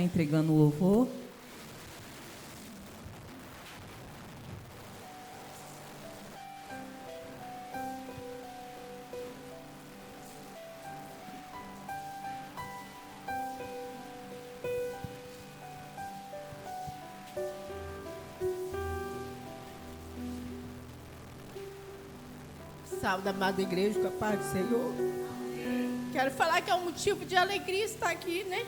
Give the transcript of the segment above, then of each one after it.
Entregando o louvor. Salve, amada igreja, com a paz do Senhor. Quero falar que é um motivo de alegria estar aqui, né?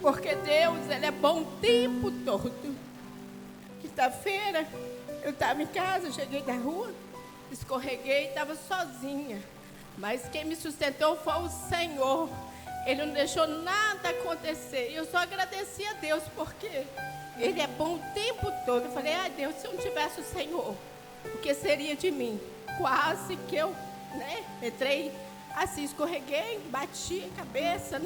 Porque Deus, Ele é bom o tempo todo. Quinta-feira, eu estava em casa, cheguei da rua, escorreguei, estava sozinha. Mas quem me sustentou foi o Senhor. Ele não deixou nada acontecer. E eu só agradeci a Deus, porque Ele é bom o tempo todo. Eu falei, Deus, se eu não tivesse o Senhor, o que seria de mim? Quase que eu, entrei assim, escorreguei, bati a cabeça,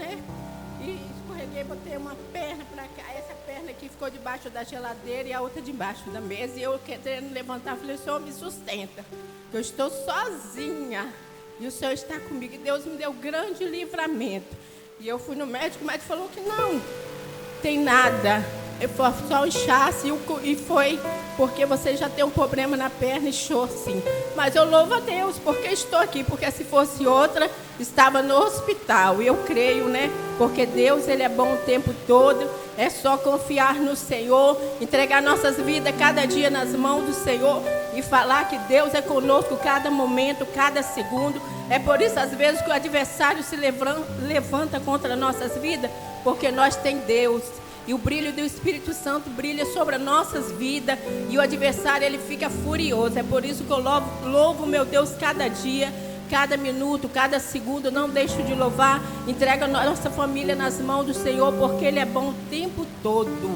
E escorreguei, botei uma perna para cá. Essa perna aqui ficou debaixo da geladeira e a outra debaixo da mesa. E eu querendo levantar, falei, Senhor, me sustenta. Eu estou sozinha. E o Senhor está comigo. E Deus me deu grande livramento. E eu fui no médico, o médico falou que não tem nada. Foi só um inchaço e foi porque você já tem um problema na perna e inchou sim. Mas eu louvo a Deus porque estou aqui. Porque se fosse outra, estava no hospital. E eu creio, Porque Deus, Ele é bom o tempo todo. É só confiar no Senhor, entregar nossas vidas cada dia nas mãos do Senhor e falar que Deus é conosco cada momento, cada segundo. É por isso, às vezes, que o adversário se levanta contra nossas vidas, porque nós temos Deus. E o brilho do Espírito Santo brilha sobre as nossas vidas. E o adversário, ele fica furioso. É por isso que eu louvo meu Deus cada dia, cada minuto, cada segundo. Não deixo de louvar. Entrega a nossa família nas mãos do Senhor, porque Ele é bom o tempo todo.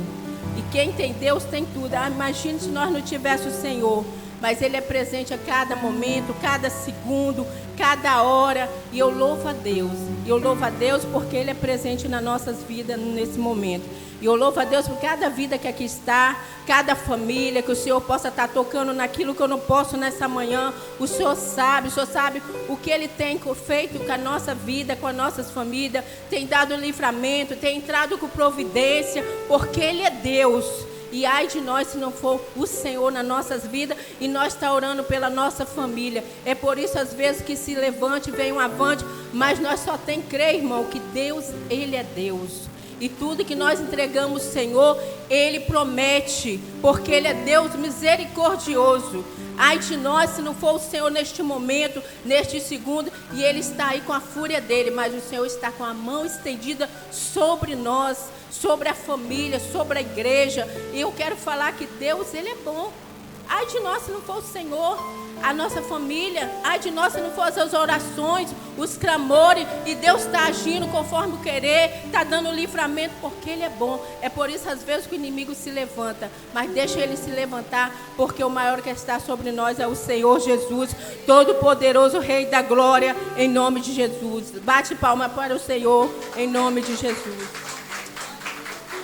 E quem tem Deus tem tudo. Imagine se nós não tivéssemos o Senhor. Mas Ele é presente a cada momento, cada segundo, cada hora. E eu louvo a Deus. E eu louvo a Deus porque Ele é presente nas nossas vidas nesse momento. E eu louvo a Deus por cada vida que aqui está, cada família, que o Senhor possa estar tocando naquilo que eu não posso nessa manhã. O Senhor sabe o que Ele tem feito com a nossa vida, com as nossas famílias. Tem dado livramento, tem entrado com providência, porque Ele é Deus. E ai de nós se não for o Senhor nas nossas vidas e nós está orando pela nossa família. É por isso às vezes que se levante, venham avante, mas nós só tem que crer, irmão, que Deus, Ele é Deus. E tudo que nós entregamos ao Senhor, Ele promete, porque Ele é Deus misericordioso. Ai de nós se não for o Senhor neste momento, neste segundo, e Ele está aí com a fúria dEle, mas o Senhor está com a mão estendida sobre nós, sobre a família, sobre a igreja. E eu quero falar que Deus, Ele é bom. Ai de nós se não for o Senhor, a nossa família. Ai de nós se não for as orações, os clamores. E Deus está agindo conforme o querer, está dando livramento, porque Ele é bom. É por isso às vezes que o inimigo se levanta, mas deixa ele se levantar, porque o maior que está sobre nós é o Senhor Jesus, Todo-Poderoso, Rei da Glória, em nome de Jesus. Bate palma para o Senhor, em nome de Jesus.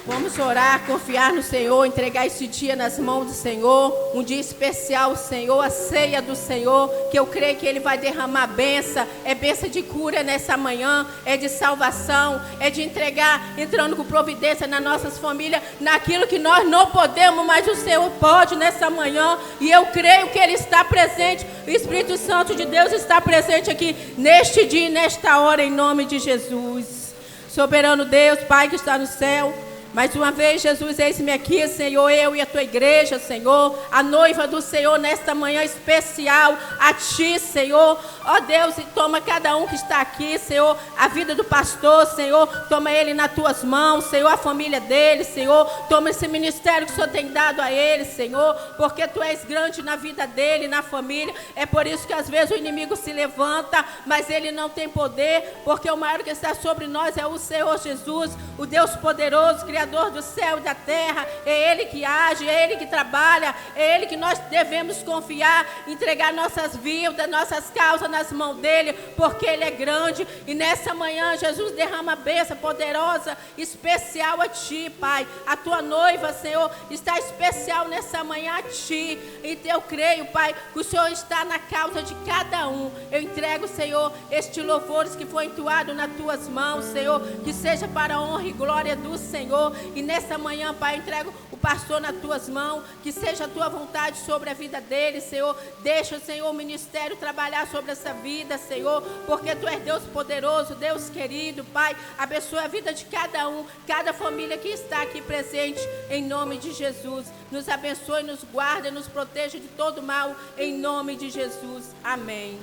Vamos orar, confiar no Senhor, entregar esse dia nas mãos do Senhor. Um dia especial, Senhor, a ceia do Senhor, que eu creio que Ele vai derramar bênção. É bênção de cura nessa manhã, é de salvação, é de entregar, entrando com providência nas nossas famílias, naquilo que nós não podemos, mas o Senhor pode nessa manhã. E eu creio que Ele está presente, o Espírito Santo de Deus está presente aqui neste dia e nesta hora, em nome de Jesus. Soberano Deus, Pai que está no céu, mais uma vez, Jesus, eis-me aqui, Senhor, eu e a tua igreja, Senhor, a noiva do Senhor, nesta manhã especial, a ti, Senhor. Ó Deus, e toma cada um que está aqui, Senhor, a vida do pastor, Senhor, toma ele nas tuas mãos, Senhor, a família dele, Senhor, toma esse ministério que o Senhor tem dado a ele, Senhor, porque tu és grande na vida dele, na família. É por isso que às vezes o inimigo se levanta, mas ele não tem poder, porque o maior que está sobre nós é o Senhor Jesus, o Deus poderoso, Criador do céu e da terra. É Ele que age, é Ele que trabalha, é Ele que nós devemos confiar, entregar nossas vidas, nossas causas nas mãos dEle, porque Ele é grande. E nessa manhã, Jesus, derrama a bênção poderosa, especial a Ti, Pai. A Tua noiva, Senhor, está especial nessa manhã a Ti. E eu creio, Pai, que o Senhor está na causa de cada um. Eu entrego, Senhor, estes louvores que foi entoado nas Tuas mãos, Senhor, que seja para a honra e glória do Senhor. E nessa manhã, Pai, entrego o pastor nas tuas mãos, que seja a tua vontade sobre a vida dele, Senhor. Deixa, Senhor, o ministério trabalhar sobre essa vida, Senhor, porque tu és Deus poderoso, Deus querido, Pai. Abençoa a vida de cada um, cada família que está aqui presente, em nome de Jesus. Nos abençoe, nos guarda, nos proteja de todo mal, em nome de Jesus. Amém.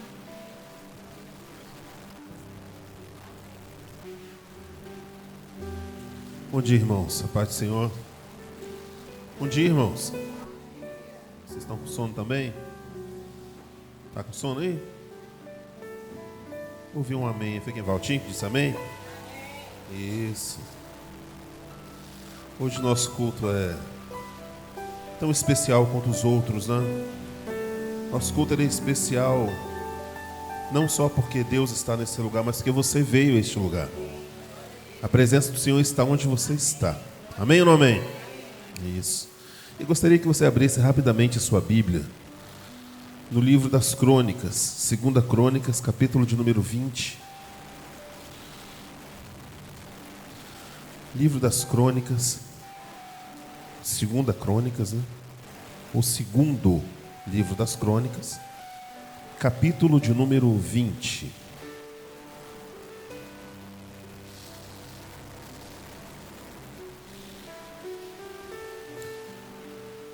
Bom dia, irmãos. A paz do Senhor. Bom dia, irmãos. Vocês estão com sono também? Está com sono aí? Ouvi um amém. Foi quem? Valtinho que disse amém? Isso. Hoje o nosso culto é tão especial quanto os outros, né? Nosso culto é especial não só porque Deus está nesse lugar, mas porque você veio a este lugar. A presença do Senhor está onde você está. Amém ou não amém? Isso. E gostaria que você abrisse rapidamente a sua Bíblia no livro das Crônicas, 2 Crônicas, capítulo de número 20. Livro das Crônicas, 2 Crônicas, né? O segundo livro das Crônicas, capítulo de número 20.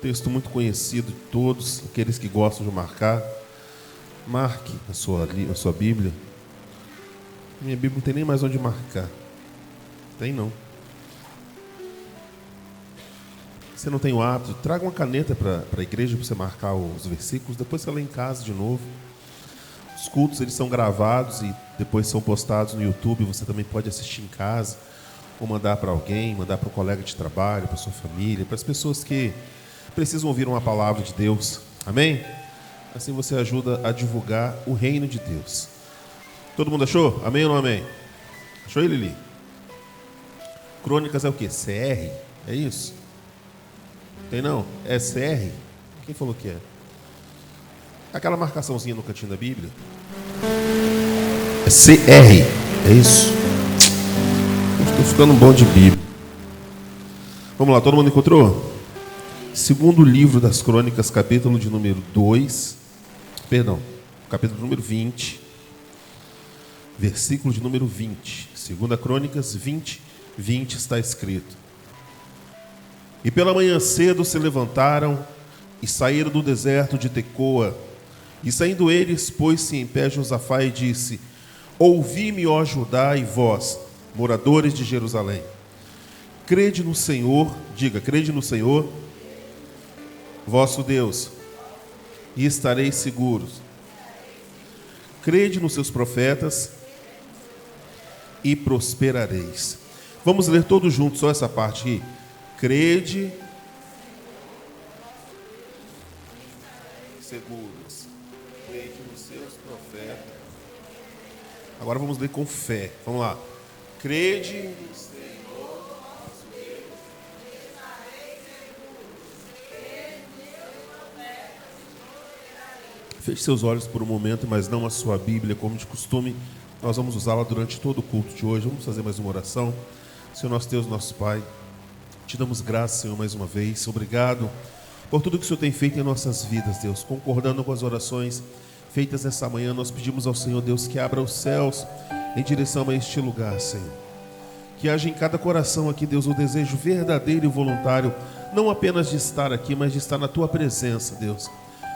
Texto muito conhecido de todos, aqueles que gostam de marcar. Marque a sua Bíblia. Minha Bíblia não tem nem mais onde marcar. Tem não. Você não tem o hábito, traga uma caneta para a igreja para você marcar os versículos, depois você lê em casa de novo. Os cultos, eles são gravados e depois são postados no YouTube, você também pode assistir em casa, ou mandar para alguém, mandar para um colega de trabalho, para sua família, para as pessoas que precisam ouvir uma palavra de Deus. Amém? Assim você ajuda a divulgar o reino de Deus. Todo mundo achou? Amém ou não amém? Achou aí, Lili? Crônicas é o quê? CR? É isso? Tem não? É CR? Quem falou que é? Aquela marcaçãozinha no cantinho da Bíblia? É CR. É isso? Estou ficando bom de Bíblia. Vamos lá, todo mundo encontrou? Segundo livro das Crônicas, capítulo de número 20, versículo de número 20. 2 Crônicas 20, 20 está escrito: E pela manhã cedo se levantaram e saíram do deserto de Tecoa. E saindo eles, pôs-se em pé Josafá e disse: Ouvi-me, ó Judá, e vós, moradores de Jerusalém. Crede no Senhor, diga, crede no Senhor, vosso Deus, e estareis seguros. Crede nos seus profetas e prosperareis. Vamos ler todos juntos, só essa parte aqui. Crede, seguros. Crede nos seus profetas. Agora vamos ler com fé. Vamos lá. Crede. Feche seus olhos por um momento, mas não a sua Bíblia, como de costume. Nós vamos usá-la durante todo o culto de hoje. Vamos fazer mais uma oração. Senhor nosso Deus, nosso Pai, te damos graça, Senhor, mais uma vez. Obrigado por tudo que o Senhor tem feito em nossas vidas, Deus. Concordando com as orações feitas essa manhã, nós pedimos ao Senhor, Deus, que abra os céus em direção a este lugar, Senhor. Que haja em cada coração aqui, Deus, o desejo verdadeiro e voluntário, não apenas de estar aqui, mas de estar na Tua presença, Deus.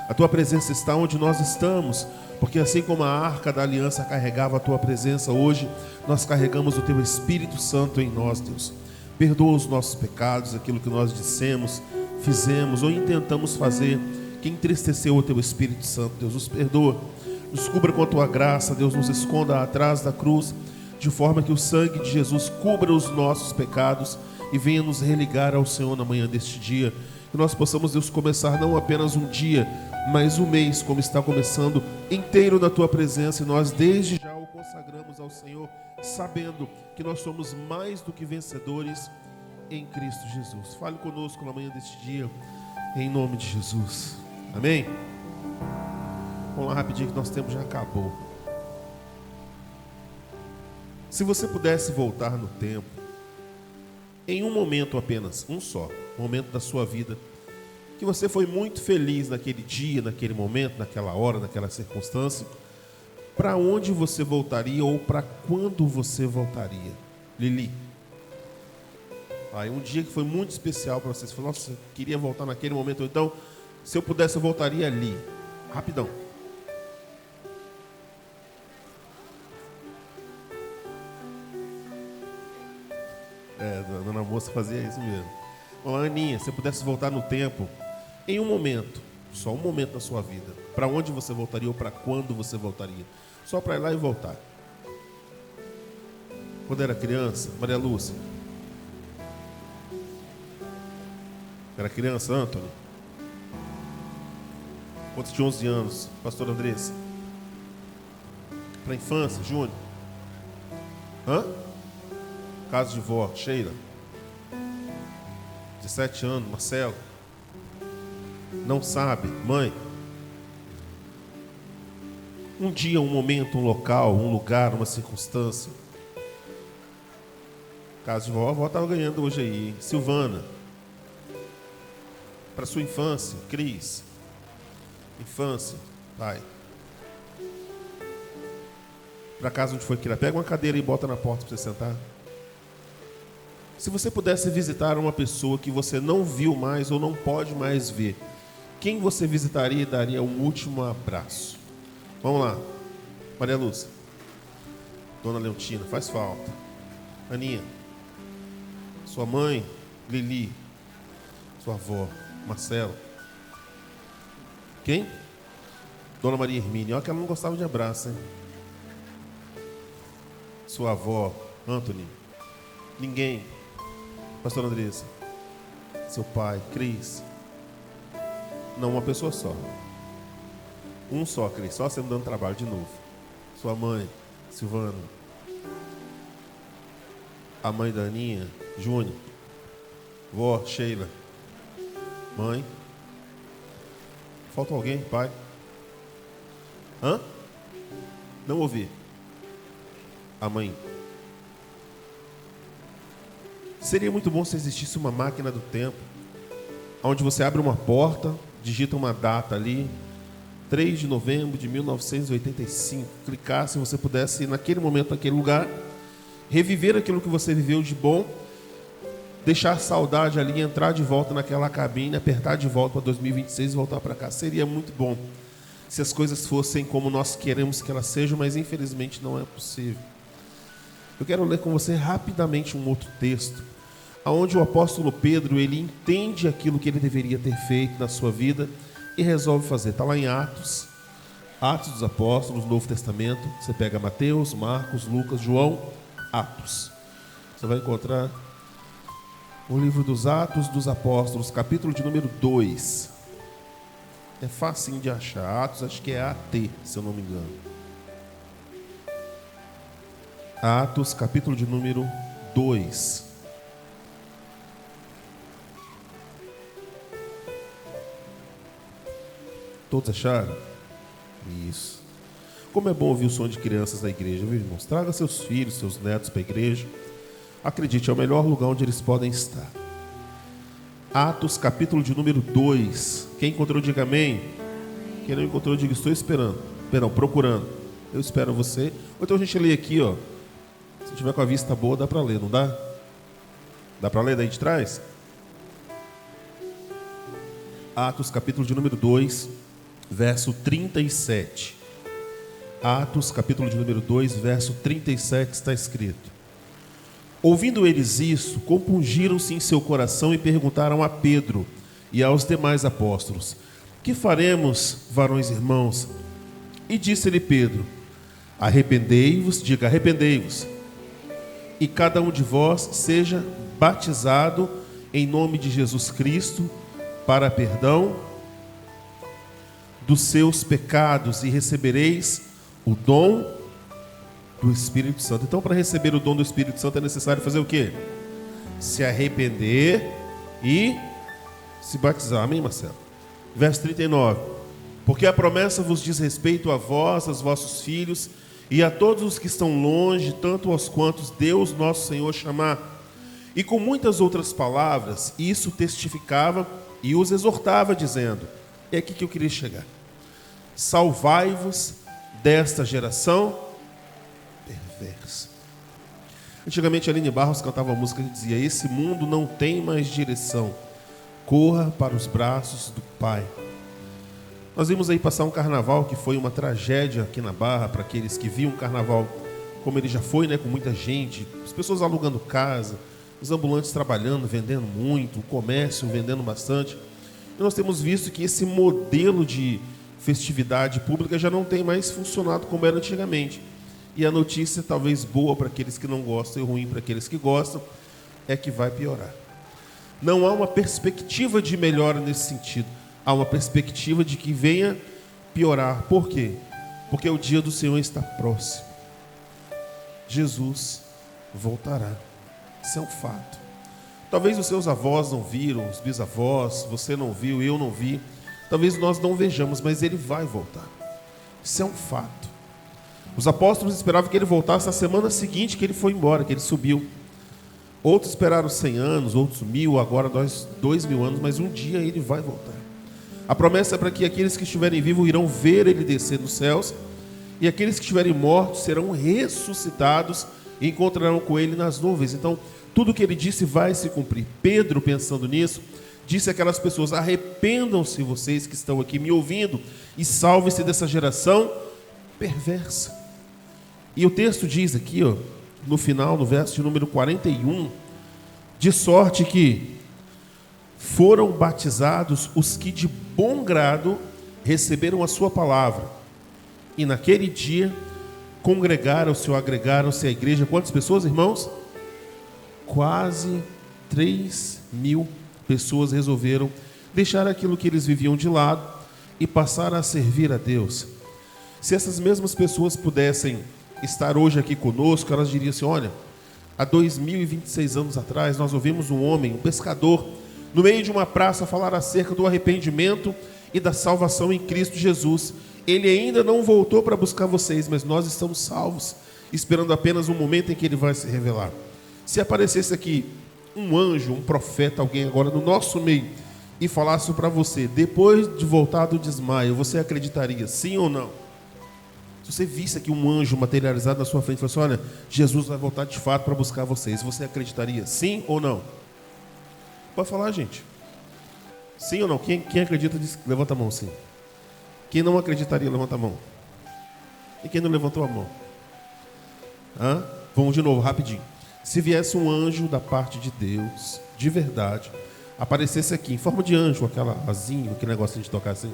A Tua presença está onde nós estamos, porque assim como a arca da aliança carregava a Tua presença, hoje nós carregamos o Teu Espírito Santo em nós, Deus. Perdoa os nossos pecados, aquilo que nós dissemos, fizemos ou intentamos fazer, que entristeceu o Teu Espírito Santo, Deus. Nos perdoa, nos cubra com a Tua graça, Deus, nos esconda atrás da cruz, de forma que o sangue de Jesus cubra os nossos pecados e venha nos religar ao Senhor na manhã deste dia. Que nós possamos, Deus, começar não apenas um dia, mas um mês, como está começando, inteiro na Tua presença, e nós desde já o consagramos ao Senhor, sabendo que nós somos mais do que vencedores em Cristo Jesus. Fale conosco na manhã deste dia, em nome de Jesus. Amém? Vamos lá rapidinho que nosso tempo já acabou. Se você pudesse voltar no tempo, em um momento apenas, um só, momento da sua vida, que você foi muito feliz naquele dia, naquele momento, naquela hora, naquela circunstância, para onde você voltaria ou para quando você voltaria? Lili. Aí um dia que foi muito especial para você, você falou, nossa, eu queria voltar naquele momento, então, se eu pudesse, eu voltaria ali. Rapidão. A dona moça fazia isso mesmo. Bom, Aninha, se eu pudesse voltar no tempo, em um momento, só um momento da sua vida, para onde você voltaria ou para quando você voltaria? Só para ir lá e voltar. Quando era criança, Maria Lúcia. Era criança, Antônio? Quando tinha 11 anos, pastor Andressa? Para a infância, Júnior? Casa de vó, Sheila? 17 anos, Marcelo? Não sabe, mãe? Um dia, um momento, um local, um lugar, uma circunstância. Casa de vó, a avó estava ganhando hoje aí, hein? Silvana? Para sua infância, Cris? Infância, pai? Para casa onde foi criar? Pega uma cadeira e bota na porta para você sentar. Se você pudesse visitar uma pessoa que você não viu mais ou não pode mais ver, quem você visitaria e daria um último abraço? Vamos lá. Maria Lúcia. Dona Leontina, faz falta. Aninha. Sua mãe, Lili. Sua avó, Marcelo. Quem? Dona Maria Hermínia. Olha que ela não gostava de abraço, hein? Sua avó, Anthony. Ninguém. Pastor Andressa. Seu pai, Cris. Não, uma pessoa só. Um só, Cris. Só você me dando trabalho de novo. Sua mãe, Silvana. A mãe da Aninha, Júnior. Vó, Sheila. Mãe. Falta alguém, pai? Não ouvi. A mãe. Seria muito bom se existisse uma máquina do tempo, onde você abre uma porta, digita uma data ali, 3 de novembro de 1985, clicasse e você pudesse ir naquele momento, naquele lugar, reviver aquilo que você viveu de bom, deixar saudade ali, entrar de volta naquela cabine, apertar de volta para 2026 e voltar para cá. Seria muito bom se as coisas fossem como nós queremos que elas sejam, mas infelizmente não é possível. Eu quero ler com você rapidamente um outro texto, onde o apóstolo Pedro, ele entende aquilo que ele deveria ter feito na sua vida e resolve fazer. Está lá em Atos dos Apóstolos, Novo Testamento. Você pega Mateus, Marcos, Lucas, João, Atos. Você vai encontrar o livro dos Atos dos Apóstolos, capítulo de número 2. É facinho de achar. Atos, acho que é AT, se eu não me engano. Atos, capítulo de número 2. Todos acharam? Isso. Como é bom ouvir o som de crianças na igreja, viu, irmãos? Traga seus filhos, seus netos para a igreja. Acredite, é o melhor lugar onde eles podem estar. Atos, capítulo de número 2. Quem encontrou, diga amém. Quem não encontrou, diga estou esperando. Procurando. Eu espero você. Ou então a gente lê aqui, ó. Se tiver com a vista boa, dá para ler, não dá? Dá para ler daí de trás? Atos, capítulo de número 2, verso 37. Atos, capítulo de número 2, verso 37, está escrito: ouvindo eles isso, compungiram-se em seu coração e perguntaram a Pedro e aos demais apóstolos: que faremos, varões irmãos? E disse-lhe Pedro: arrependei-vos, diga arrependei-vos, e cada um de vós seja batizado em nome de Jesus Cristo para perdão dos seus pecados, e recebereis o dom do Espírito Santo. Então, para receber o dom do Espírito Santo é necessário fazer o quê? Se arrepender e se batizar. Amém, Marcelo? Verso 39. Porque a promessa vos diz respeito a vós, aos vossos filhos e a todos os que estão longe, tanto aos quantos Deus nosso Senhor chamar. E com muitas outras palavras, isso testificava e os exortava, dizendo: é aqui que eu queria chegar. Salvai-vos desta geração perversa. Antigamente, a Aline Barros cantava uma música que dizia: esse mundo não tem mais direção, corra para os braços do Pai. Nós vimos aí passar um carnaval que foi uma tragédia aqui na Barra, para aqueles que viam o carnaval como ele já foi, né, com muita gente, as pessoas alugando casa, os ambulantes trabalhando, vendendo muito, o comércio vendendo bastante. E nós temos visto que esse modelo de festividade pública já não tem mais funcionado como era antigamente. E a notícia, talvez boa para aqueles que não gostam e ruim para aqueles que gostam, é que vai piorar. Não há uma perspectiva de melhora nesse sentido. Há uma perspectiva de que venha piorar. Por quê? Porque o dia do Senhor está próximo. Jesus voltará. Isso é um fato. Talvez os seus avós não viram, os bisavós, você não viu, eu não vi. Talvez nós não vejamos, mas ele vai voltar. Isso é um fato. Os apóstolos esperavam que ele voltasse na semana seguinte que ele foi embora, que ele subiu. Outros esperaram 100 anos, outros 1000, agora nós 2000 anos, mas um dia ele vai voltar. A promessa é para que aqueles que estiverem vivos irão ver ele descer dos céus, e aqueles que estiverem mortos serão ressuscitados e encontrarão com ele nas nuvens. Então, tudo o que ele disse vai se cumprir. Pedro, pensando nisso, disse àquelas pessoas: arrependam-se vocês que estão aqui me ouvindo e salvem-se dessa geração perversa. E o texto diz aqui, no final, no verso de número 41, de sorte que foram batizados os que de bom grado receberam a sua palavra. E naquele dia congregaram-se ou agregaram-se à igreja. Quantas pessoas, irmãos? Quase 3.000 pessoas resolveram deixar aquilo que eles viviam de lado e passar a servir a Deus. Se essas mesmas pessoas pudessem estar hoje aqui conosco, elas diriam assim: olha, há 2026 anos atrás nós ouvimos um homem, um pescador, no meio de uma praça falar acerca do arrependimento e da salvação em Cristo Jesus. Ele ainda não voltou para buscar vocês, mas nós estamos salvos, esperando apenas um momento em que ele vai se revelar. Se aparecesse aqui um anjo, um profeta, alguém agora no nosso meio, e falasse para você: depois de voltar do desmaio, você acreditaria, sim ou não? Se você visse aqui um anjo materializado na sua frente e falasse: olha, Jesus vai voltar de fato para buscar vocês, você acreditaria, sim ou não? Pode falar, gente. Sim ou não? Quem acredita, levanta a mão, sim. Quem não acreditaria, levanta a mão. E quem não levantou a mão? Vamos de novo, rapidinho. Se viesse um anjo da parte de Deus, de verdade, aparecesse aqui, em forma de anjo, aquela asinha, aquele negocinho de tocar assim,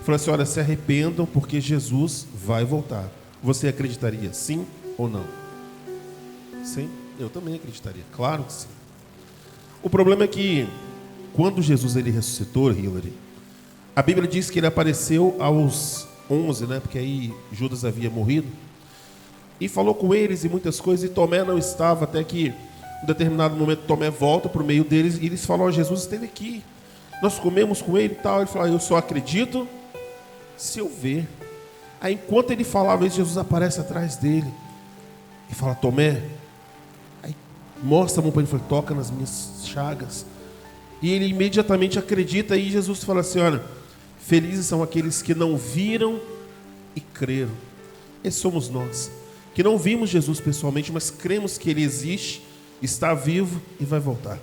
falasse: olha, se arrependam porque Jesus vai voltar. Você acreditaria, sim ou não? Sim, eu também acreditaria, claro que sim. O problema é que, quando Jesus ele ressuscitou, Hillary, a Bíblia diz que ele apareceu aos 11, né? Porque aí Judas havia morrido. E falou com eles e muitas coisas. E Tomé não estava, até que em determinado momento Tomé volta para o meio deles. E eles falam: Jesus esteve aqui, nós comemos com ele e tal. Ele falou: eu só acredito se eu ver. Aí enquanto ele falava isso, Jesus aparece atrás dele e fala: Tomé. Aí mostra a mão para ele e fala: toca nas minhas chagas. E ele imediatamente acredita. E Jesus fala assim: olha, felizes são aqueles que não viram e creram. Esses somos nós, que não vimos Jesus pessoalmente, mas cremos que ele existe, está vivo e vai voltar.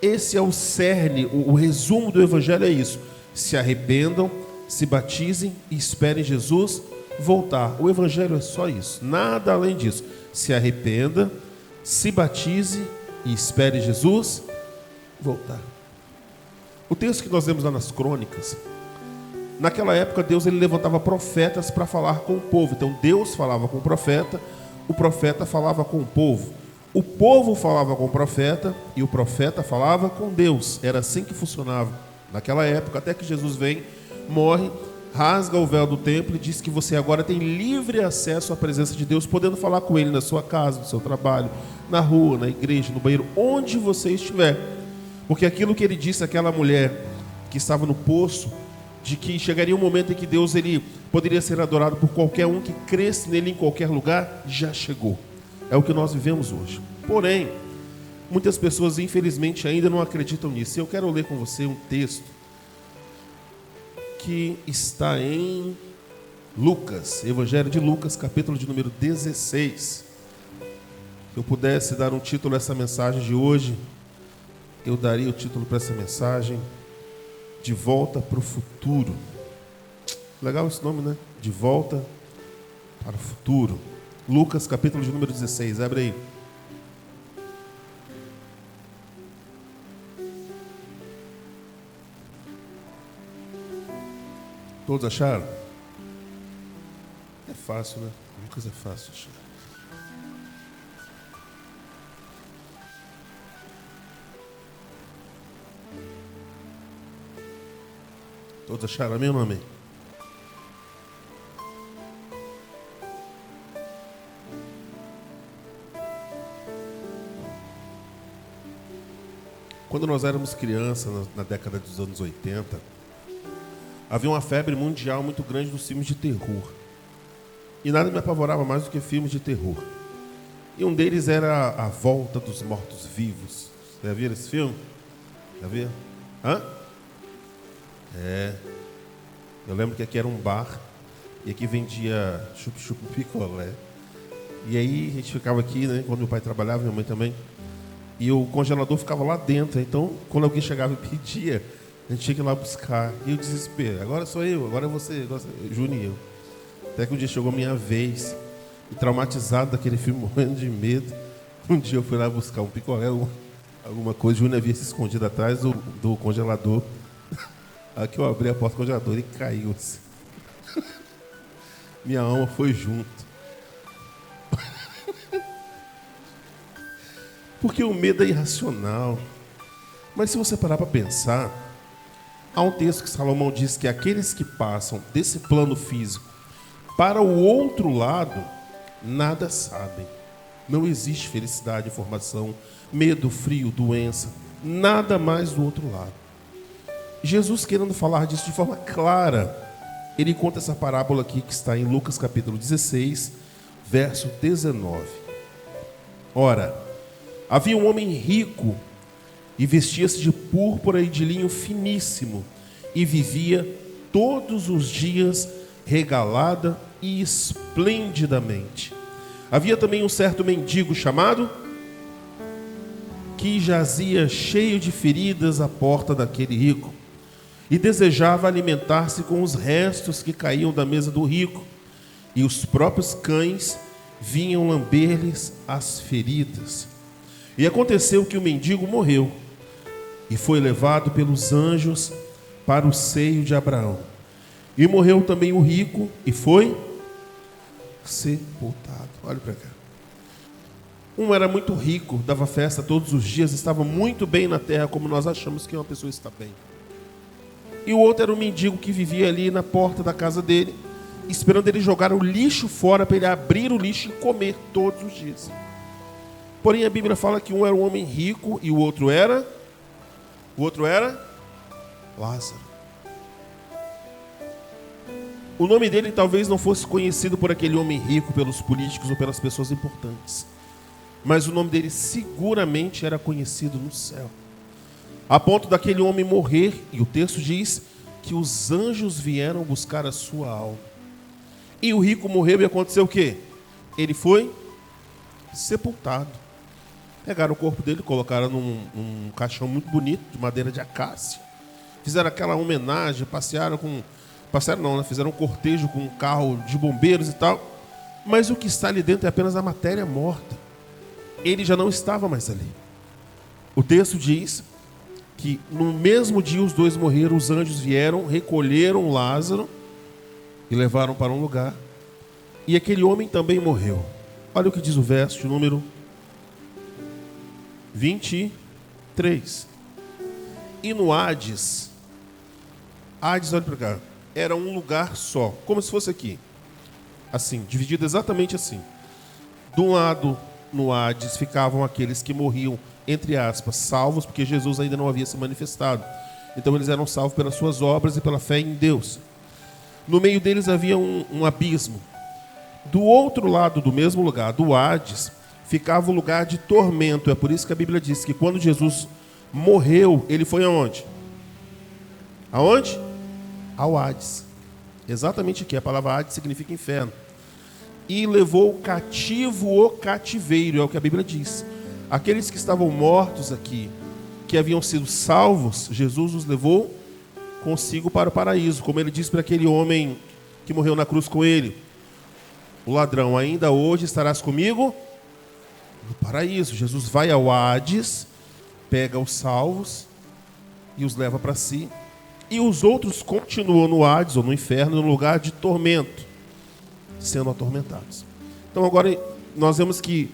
Esse é o cerne, o resumo do Evangelho é isso: se arrependam, se batizem e esperem Jesus voltar. O Evangelho é só isso, nada além disso. Se arrependa, se batize e espere Jesus voltar. O texto que nós vemos lá nas Crônicas, naquela época Deus ele levantava profetas para falar com o povo. Então Deus falava com o profeta falava com o povo falava com o profeta e o profeta falava com Deus. Era assim que funcionava naquela época, até que Jesus vem, morre, rasga o véu do templo e diz que você agora tem livre acesso à presença de Deus, podendo falar com ele na sua casa, no seu trabalho, na rua, na igreja, no banheiro, onde você estiver. Porque aquilo que ele disse àquela mulher que estava no poço, de que chegaria um momento em que Deus ele poderia ser adorado por qualquer um que cresce nele em qualquer lugar, já chegou. É o que nós vivemos hoje. Porém, Muitas pessoas, infelizmente, ainda não acreditam nisso. Eu quero ler com você um texto que está em Lucas, Evangelho de Lucas, capítulo de número 16. Se eu pudesse dar um título a essa mensagem de hoje, eu daria o título para essa mensagem: De Volta para o Futuro. Legal esse nome, né? De Volta para o Futuro. Lucas, capítulo de número 16. Abre aí. Todos acharam? É fácil, né? Lucas é fácil achar. Todos acharam? Amém ou não amém? Quando nós éramos crianças, na década dos anos 80, havia uma febre mundial muito grande dos filmes de terror. E nada me apavorava mais do que filmes de terror. E um deles era A Volta dos Mortos-Vivos. Você já viu esse filme? Já viu? Hã? É. Eu lembro que aqui era um bar e aqui vendia chup-chup picolé. E aí a gente ficava aqui, né? Quando meu pai trabalhava, minha mãe também. E o congelador ficava lá dentro. Então, quando alguém chegava e pedia, a gente tinha que ir lá buscar. E o desespero. Agora sou eu, agora é você, Júnior e eu. Até que um dia chegou a minha vez. E traumatizado daquele filme, morrendo de medo. Um dia eu fui lá buscar um picolé, alguma coisa. O Júnior havia se escondido atrás do congelador. Aqui eu abri a porta do congelador e caiu assim. Minha alma foi junto. Porque o medo é irracional. Mas se você parar para pensar, há um texto que Salomão diz que aqueles que passam desse plano físico para o outro lado, nada sabem. Não existe felicidade, informação, medo, frio, doença, nada mais do outro lado. Jesus, querendo falar disso de forma clara, ele conta essa parábola aqui que está em Lucas capítulo 16, verso 19. Ora, havia um homem rico e vestia-se de púrpura e de linho finíssimo e vivia todos os dias regalada e esplendidamente. Havia também um certo mendigo chamado, que jazia cheio de feridas à porta daquele rico, e desejava alimentar-se com os restos que caíam da mesa do rico, e os próprios cães vinham lamber-lhes as feridas. E aconteceu que o mendigo morreu, e foi levado pelos anjos para o seio de Abraão. E morreu também o rico, e foi sepultado. Olha para cá. Um era muito rico, dava festa todos os dias, estava muito bem na terra, como nós achamos que uma pessoa está bem. E o outro era um mendigo que vivia ali na porta da casa dele, esperando ele jogar o lixo fora para ele abrir o lixo e comer todos os dias. Porém a Bíblia fala que um era um homem rico e o outro era Lázaro. O nome dele talvez não fosse conhecido por aquele homem rico, pelos políticos ou pelas pessoas importantes, mas o nome dele seguramente era conhecido no céu, a ponto daquele homem morrer, e o texto diz que os anjos vieram buscar a sua alma. E o rico morreu e aconteceu o quê? Ele foi sepultado. Pegaram o corpo dele, colocaram num caixão muito bonito, de madeira de acácia. Fizeram aquela homenagem, fizeram um cortejo com um carro de bombeiros e tal. Mas o que está ali dentro é apenas a matéria morta. Ele já não estava mais ali. O texto diz que no mesmo dia os dois morreram, os anjos vieram, recolheram Lázaro e levaram para um lugar. E aquele homem também morreu. Olha o que diz o verso número 23. E no Hades, olha para cá, era um lugar só, como se fosse aqui, assim, dividido exatamente assim. De um lado, no Hades, ficavam aqueles que morriam, entre aspas, salvos, porque Jesus ainda não havia se manifestado. Então eles eram salvos pelas suas obras e pela fé em Deus. No meio deles havia um abismo. Do outro lado do mesmo lugar, do Hades, ficava o lugar de tormento. É por isso que a Bíblia diz que quando Jesus morreu, ele foi aonde? Aonde? Ao Hades. Exatamente aqui. A palavra Hades significa inferno. E levou cativo o cativeiro, é o que a Bíblia diz. Aqueles que estavam mortos aqui, que haviam sido salvos, Jesus os levou consigo para o paraíso, como ele disse para aquele homem que morreu na cruz com ele: o ladrão, ainda hoje estarás comigo no paraíso. Jesus vai ao Hades, pega os salvos e os leva para si, e os outros continuam no Hades, ou no inferno, no lugar de tormento, sendo atormentados. Então agora nós vemos que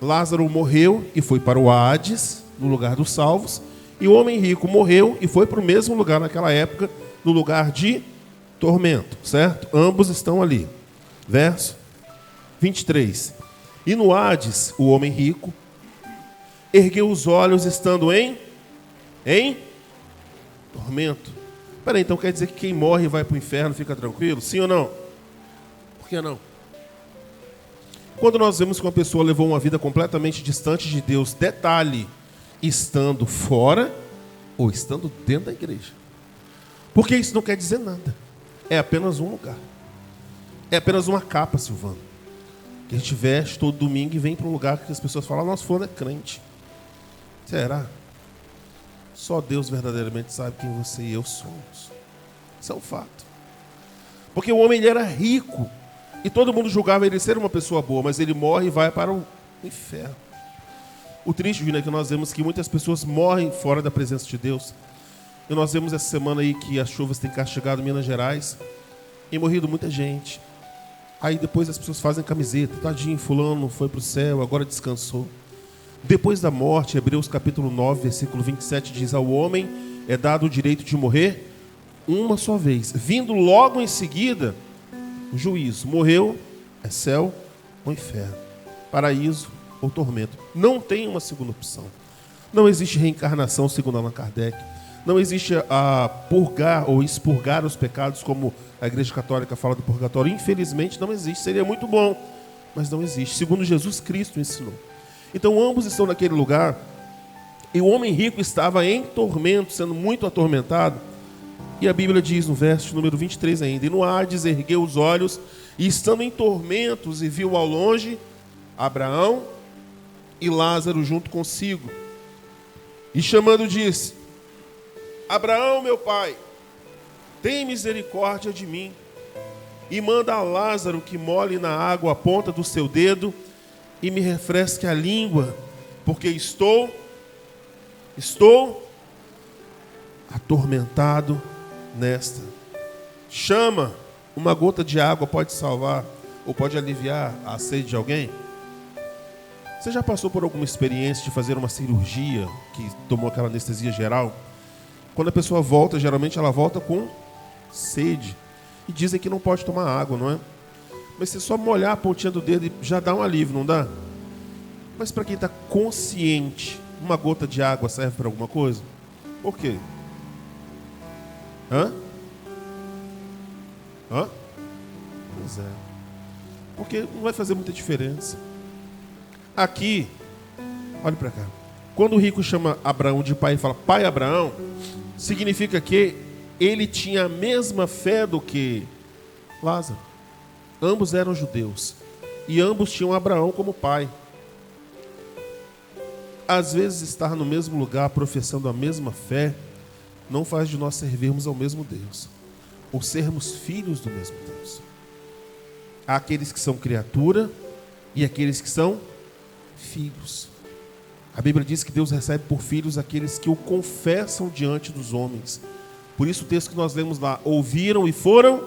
Lázaro morreu e foi para o Hades, no lugar dos salvos, e o homem rico morreu e foi para o mesmo lugar naquela época, no lugar de tormento, certo? Ambos estão ali. Verso 23. E no Hades, o homem rico ergueu os olhos estando em tormento. Peraí, então quer dizer que quem morre e vai para o inferno fica tranquilo? Sim ou não? Por que não? Quando nós vemos que uma pessoa levou uma vida completamente distante de Deus, detalhe, estando fora ou estando dentro da igreja. Porque isso não quer dizer nada. É apenas um lugar. É apenas uma capa, Silvano, que a gente veste todo domingo e vem para um lugar que as pessoas falam: nosso fulano é crente. Será? Só Deus verdadeiramente sabe quem você e eu somos. Isso é um fato. Porque o homem, ele era rico e todo mundo julgava ele ser uma pessoa boa, mas ele morre e vai para o inferno. O triste, Júnior, é que nós vemos que muitas pessoas morrem fora da presença de Deus. E nós vemos essa semana aí que as chuvas têm castigado Minas Gerais e morrido muita gente. Aí depois as pessoas fazem camiseta: tadinho, fulano foi para o céu, agora descansou. Depois da morte, Hebreus capítulo 9, versículo 27 diz: ao homem é dado o direito de morrer uma só vez, vindo logo em seguida o juízo. Morreu, é céu ou inferno, paraíso ou tormento. Não tem uma segunda opção. Não existe reencarnação, segundo Allan Kardec. Não existe a purgar ou expurgar os pecados, como a Igreja Católica fala do purgatório. Infelizmente não existe. Seria muito bom, mas não existe, segundo Jesus Cristo ensinou. Então ambos estão naquele lugar, e o homem rico estava em tormento, sendo muito atormentado. E a Bíblia diz no verso número 23 ainda: e no Hades ergueu os olhos, e estando em tormentos, e viu ao longe Abraão e Lázaro junto consigo. E chamando disse: Abraão, meu pai, tem misericórdia de mim, e manda a Lázaro que molhe na água a ponta do seu dedo e me refresque a língua, porque estou atormentado nesta chama. Uma gota de água pode salvar ou pode aliviar a sede de alguém? Você já passou por alguma experiência de fazer uma cirurgia que tomou aquela anestesia geral? Quando a pessoa volta, geralmente ela volta com sede. E dizem que não pode tomar água, não é? Mas se só molhar a pontinha do dedo já dá um alívio, não dá? Mas para quem está consciente, uma gota de água serve para alguma coisa? Por quê? Pois é. Porque não vai fazer muita diferença. Aqui, olha para cá. Quando o rico chama Abraão de pai e fala: pai Abraão, significa que ele tinha a mesma fé do que Lázaro. Ambos eram judeus e ambos tinham Abraão como pai. Às vezes estar no mesmo lugar, professando a mesma fé, não faz de nós servirmos ao mesmo Deus, ou sermos filhos do mesmo Deus. Há aqueles que são criatura e aqueles que são filhos. A Bíblia diz que Deus recebe por filhos aqueles que o confessam diante dos homens. Por isso o texto que nós lemos lá: ouviram e foram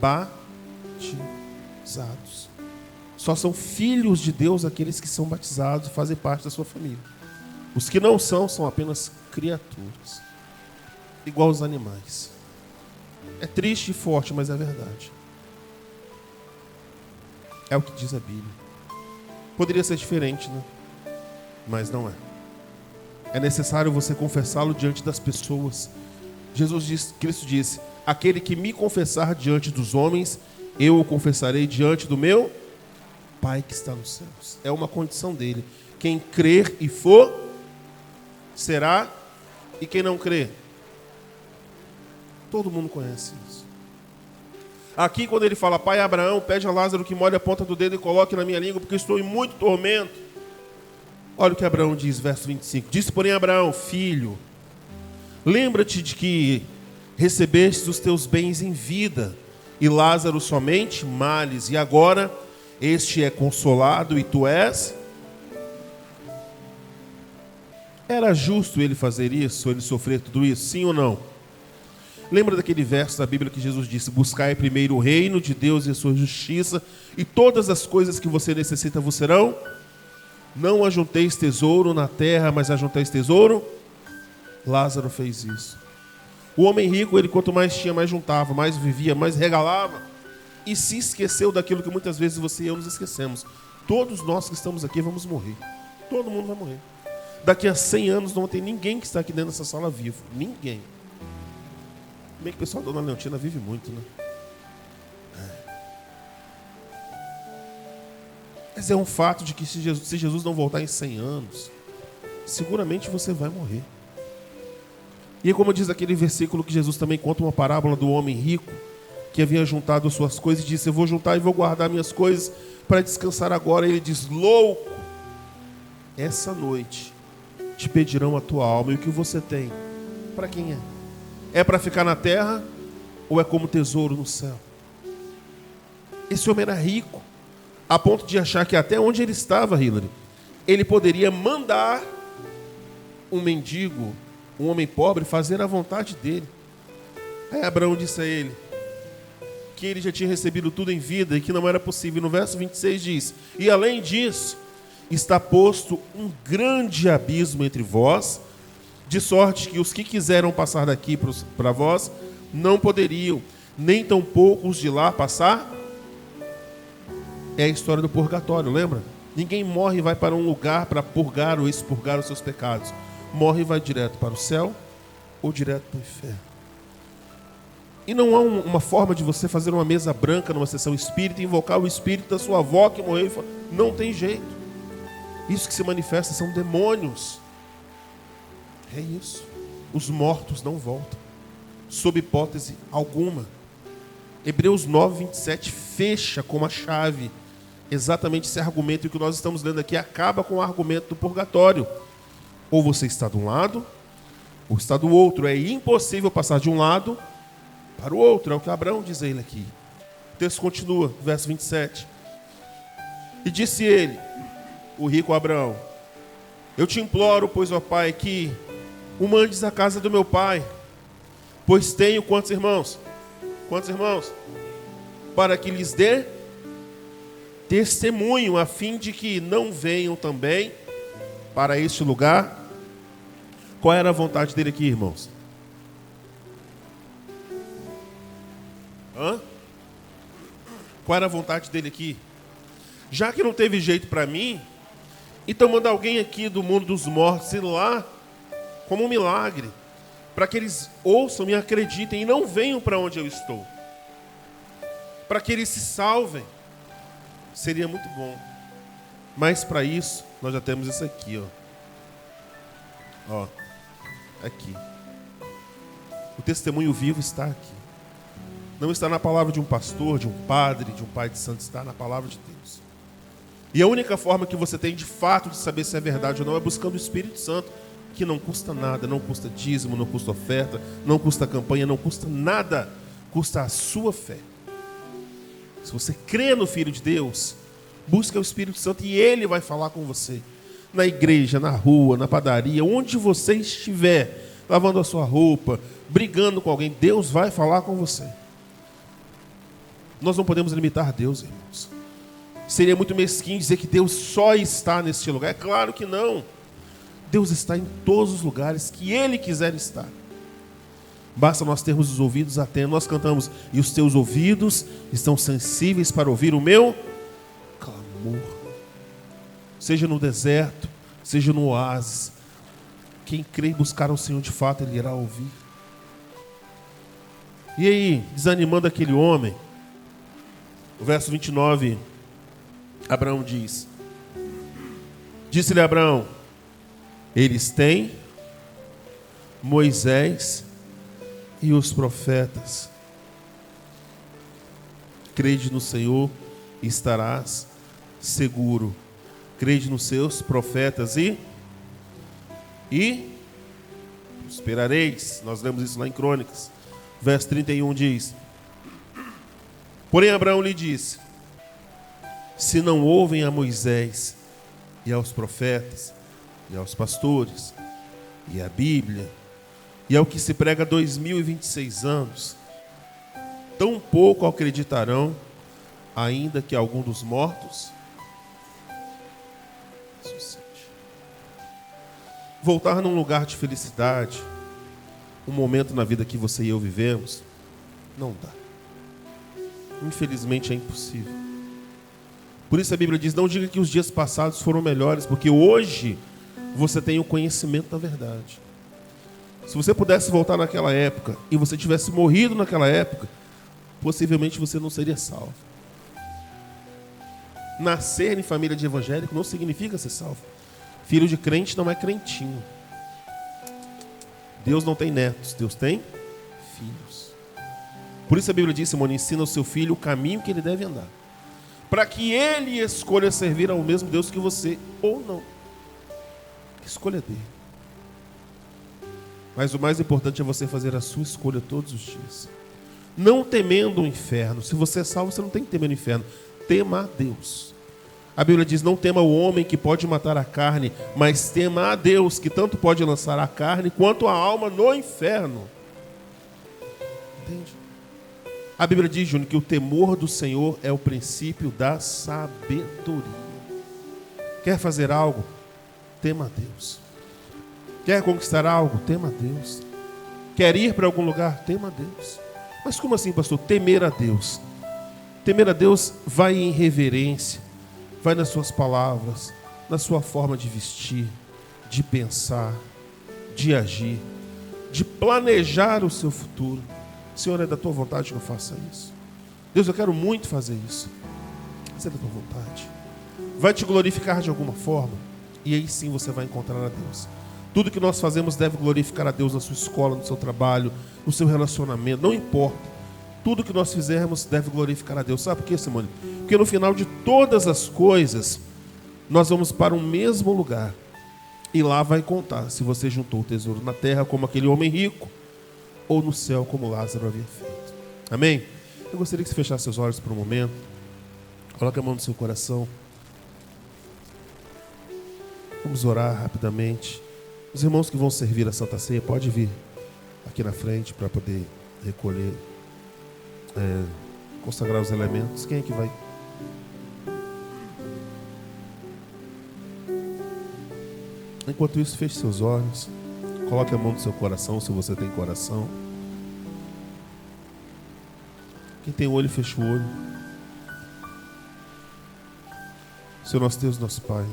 batizados. Só são filhos de Deus aqueles que são batizados e fazem parte da sua família. Os que não são apenas criaturas, igual os animais. É triste e forte, mas é verdade. É o que diz a Bíblia. Poderia ser diferente, né? Mas não é. É necessário você confessá-lo diante das pessoas. Cristo disse: aquele que me confessar diante dos homens, eu o confessarei diante do meu Pai que está nos céus. É uma condição dele. Quem crer e for, será. E quem não crer? Todo mundo conhece isso. Aqui quando ele fala, Pai Abraão, pede a Lázaro que molhe a ponta do dedo e coloque na minha língua, porque estou em muito tormento. Olha o que Abraão diz, verso 25. Disse, porém, Abraão, filho, lembra-te de que recebestes os teus bens em vida, e Lázaro somente males, e agora este é consolado e tu és? Era justo ele fazer isso, ele sofrer tudo isso? Sim ou não? Lembra daquele verso da Bíblia que Jesus disse, buscai primeiro o reino de Deus e a sua justiça, e todas as coisas que você necessita vos serão? Não ajunteis tesouro na terra, mas ajunteis tesouro? Lázaro fez isso. O homem rico, ele quanto mais tinha, mais juntava, mais vivia, mais regalava, e se esqueceu daquilo que muitas vezes você e eu nos esquecemos. Todos nós que estamos aqui vamos morrer. Todo mundo vai morrer. Daqui a 100 anos não tem ninguém que está aqui dentro dessa sala vivo. Ninguém. Bem que o pessoal da Dona Leontina vive muito, né? Mas é um fato de que se Jesus não voltar em 100 anos, seguramente você vai morrer. E como diz aquele versículo que Jesus também conta uma parábola do homem rico, que havia juntado suas coisas e disse, eu vou juntar e vou guardar minhas coisas para descansar agora. Ele diz, louco, essa noite te pedirão a tua alma, e o que você tem, para quem é? É para ficar na terra ou é como tesouro no céu? Esse homem era rico, a ponto de achar que até onde ele estava, Hillary, ele poderia mandar um mendigo, um homem pobre, fazer a vontade dele. Aí Abraão disse a ele que ele já tinha recebido tudo em vida e que não era possível. No verso 26 diz, e além disso, está posto um grande abismo entre vós, de sorte que os que quiseram passar daqui para vós, não poderiam, nem tampouco os de lá passar. É a história do purgatório, lembra? Ninguém morre e vai para um lugar para purgar ou expurgar os seus pecados. Morre e vai direto para o céu ou direto para o inferno. E não há uma forma de você fazer uma mesa branca numa sessão espírita e invocar o espírito da sua avó que morreu e falar, não tem jeito. Isso que se manifesta são demônios. É isso. Os mortos não voltam, sob hipótese alguma. Hebreus 9, 27 fecha com uma chave exatamente esse argumento, e o que nós estamos lendo aqui acaba com o argumento do purgatório. Ou você está de um lado, ou está do outro. É impossível passar de um lado para o outro. É o que Abraão diz a ele aqui. O texto continua, verso 27. E disse ele, o rico Abraão, eu te imploro, pois, ó Pai, que o mandes à casa do meu pai, pois tenho quantos irmãos? Quantos irmãos? Para que lhes dê testemunho, a fim de que não venham também para este lugar. Qual era a vontade dele aqui, irmãos? Qual era a vontade dele aqui? Já que não teve jeito para mim, então manda alguém aqui do mundo dos mortos ir lá como um milagre, para que eles ouçam e acreditem e não venham para onde eu estou, para que eles se salvem. Seria muito bom. Mas para isso, nós já temos isso aqui, ó. Aqui. O testemunho vivo está aqui. Não está na palavra de um pastor, de um padre, de um pai de santo, está na palavra de Deus. E a única forma que você tem de fato de saber se é verdade ou não é buscando o Espírito Santo, que não custa nada, não custa dízimo, não custa oferta, não custa campanha, não custa nada, custa a sua fé. Se você crê no Filho de Deus, busca o Espírito Santo e Ele vai falar com você. Na igreja, na rua, na padaria, onde você estiver, lavando a sua roupa, brigando com alguém, Deus vai falar com você. Nós não podemos limitar Deus, irmãos. Seria muito mesquinho dizer que Deus só está neste lugar. É claro que não. Deus está em todos os lugares que Ele quiser estar. Basta nós termos os ouvidos atentos. Nós cantamos, e os teus ouvidos estão sensíveis para ouvir o meu clamor. Seja no deserto, seja no oásis. Quem crê e buscar o Senhor de fato, Ele irá ouvir. E aí, desanimando aquele homem, o verso 29 Abraão diz: disse-lhe Abraão, eles têm Moisés e os profetas. Crede no Senhor e estarás seguro. Crede nos seus profetas e prosperareis. Nós lemos isso lá em Crônicas. Verso 31 diz: porém Abraão lhe disse: se não ouvem a Moisés e aos profetas e aos pastores e à Bíblia e ao que se prega há 2026 anos, tão pouco acreditarão, ainda que algum dos mortos ressuscite. Voltar num lugar de felicidade, um momento na vida que você e eu vivemos, não dá. Infelizmente é impossível. Por isso a Bíblia diz: não diga que os dias passados foram melhores, porque hoje você tem o conhecimento da verdade. Se você pudesse voltar naquela época e você tivesse morrido naquela época, possivelmente você não seria salvo. Nascer em família de evangélico não significa ser salvo. Filho de crente não é crentinho. Deus não tem netos, Deus tem filhos. Por isso a Bíblia diz: Simone, ensina o seu filho o caminho que ele deve andar, para que ele escolha servir ao mesmo Deus que você, ou não. A escolha dele. Mas o mais importante é você fazer a sua escolha todos os dias, não temendo o inferno. Se você é salvo, você não tem que temer o inferno. Tema a Deus. A Bíblia diz: não tema o homem que pode matar a carne, mas tema a Deus, que tanto pode lançar a carne quanto a alma no inferno. Entende? A Bíblia diz, Júnior, que o temor do Senhor é o princípio da sabedoria. Quer fazer algo? Tema a Deus. Quer conquistar algo? Tema a Deus. Quer ir para algum lugar? Tema a Deus. Mas como assim, pastor? Temer a Deus. Temer a Deus vai em reverência, vai nas suas palavras, na sua forma de vestir, de pensar, de agir, de planejar o seu futuro. Senhor, é da tua vontade que eu faça isso. Deus, eu quero muito fazer isso. Mas é da tua vontade. Vai te glorificar de alguma forma, e aí sim você vai encontrar a Deus. Tudo que nós fazemos deve glorificar a Deus na sua escola, no seu trabalho, no seu relacionamento, não importa. Tudo que nós fizermos deve glorificar a Deus. Sabe por quê, Simone? Porque no final de todas as coisas, nós vamos para o mesmo lugar. E lá vai contar se você juntou o tesouro na terra como aquele homem rico, ou no céu como Lázaro havia feito. Amém? Eu gostaria que você fechasse seus olhos por um momento. Coloque a mão no seu coração. Vamos orar rapidamente. Os irmãos que vão servir a Santa Ceia, pode vir aqui na frente para poder recolher, consagrar os elementos. Quem é que vai? Enquanto isso, feche seus olhos. Coloque a mão no seu coração, se você tem coração. Quem tem olho, fecha o olho. Senhor nosso Deus, nosso Pai,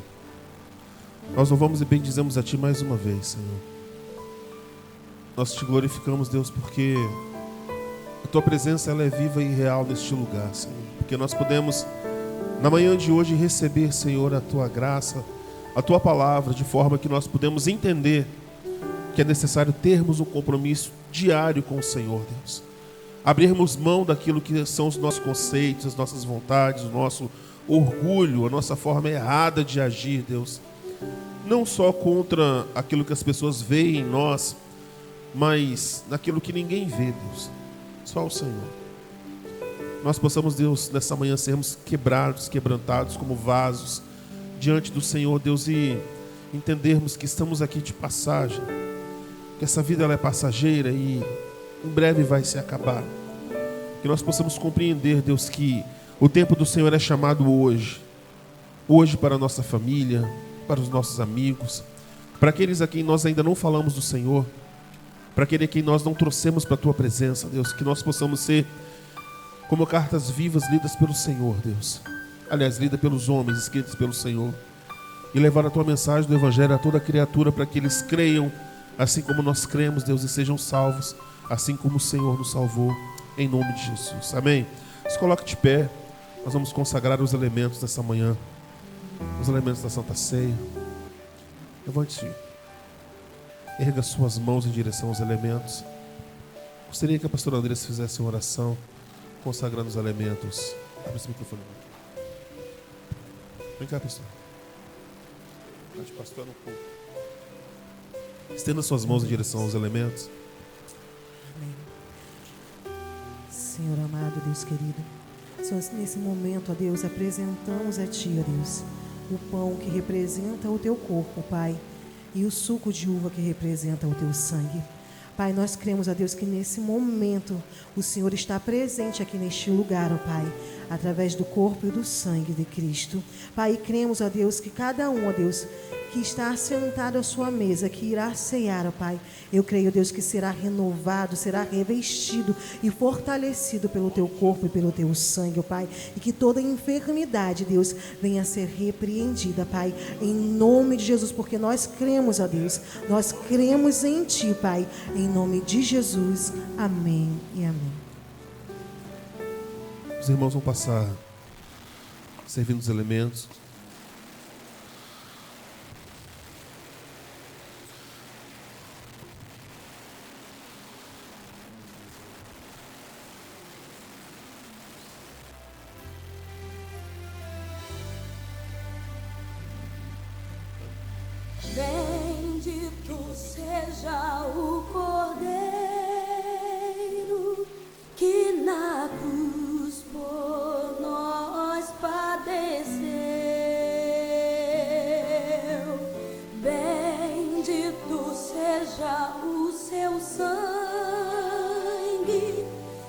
nós louvamos e bendizemos a Ti mais uma vez, Senhor. Nós Te glorificamos, Deus, porque a Tua presença ela é viva e real neste lugar, Senhor. Porque nós podemos, na manhã de hoje, receber, Senhor, a Tua graça, a Tua palavra, de forma que nós podemos entender que é necessário termos um compromisso diário com o Senhor, Deus. Abrirmos mão daquilo que são os nossos conceitos, as nossas vontades, o nosso orgulho, a nossa forma errada de agir, Deus. Não só contra aquilo que as pessoas veem em nós, mas naquilo que ninguém vê, Deus. Só o Senhor. Nós possamos, Deus, nessa manhã sermos quebrados, quebrantados como vasos diante do Senhor, Deus, e entendermos que estamos aqui de passagem, que essa vida ela é passageira e em breve vai se acabar. Que nós possamos compreender, Deus, que o tempo do Senhor é chamado hoje. Hoje para a nossa família, para os nossos amigos, para aqueles a quem nós ainda não falamos do Senhor, para aquele a quem nós não trouxemos para a Tua presença, Deus. Que nós possamos ser como cartas vivas lidas pelo Senhor, Deus. Aliás, lidas pelos homens, escritas pelo Senhor. E levar a Tua mensagem do Evangelho a toda criatura, para que eles creiam assim como nós cremos, Deus, e sejam salvos, assim como o Senhor nos salvou, em nome de Jesus. Amém? Se coloque de pé, Nós vamos consagrar os elementos dessa manhã, os elementos da Santa Ceia. Levante-se, erga suas mãos em direção aos elementos. Gostaria que a pastora Andressa fizesse uma oração, consagrando os elementos. Abre esse microfone. Vem cá, pastor. Pastor, no corpo. Estenda suas mãos em direção aos elementos. Amém. Senhor amado, Deus querido, Senhor, nesse momento, ó Deus, apresentamos a Ti, ó Deus, o pão que representa o Teu corpo, Pai, e o suco de uva que representa o Teu sangue. Pai, nós cremos, ó Deus, que nesse momento o Senhor está presente aqui neste lugar, ó Pai, através do corpo e do sangue de Cristo. Pai, e cremos, ó Deus, que cada um, ó Deus, que está sentado à sua mesa, que irá ceiar, ó Pai, eu creio, Deus, que será renovado, será revestido e fortalecido pelo Teu corpo e pelo Teu sangue, ó Pai, e que toda enfermidade, Deus, venha a ser repreendida, Pai, em nome de Jesus, porque nós cremos, ó Deus, nós cremos em Ti, Pai, em nome de Jesus, amém e amém. Os irmãos vão passar servindo os elementos. Bendito seja o Cordeiro que na cruz por nós padeceu. Bendito seja o seu sangue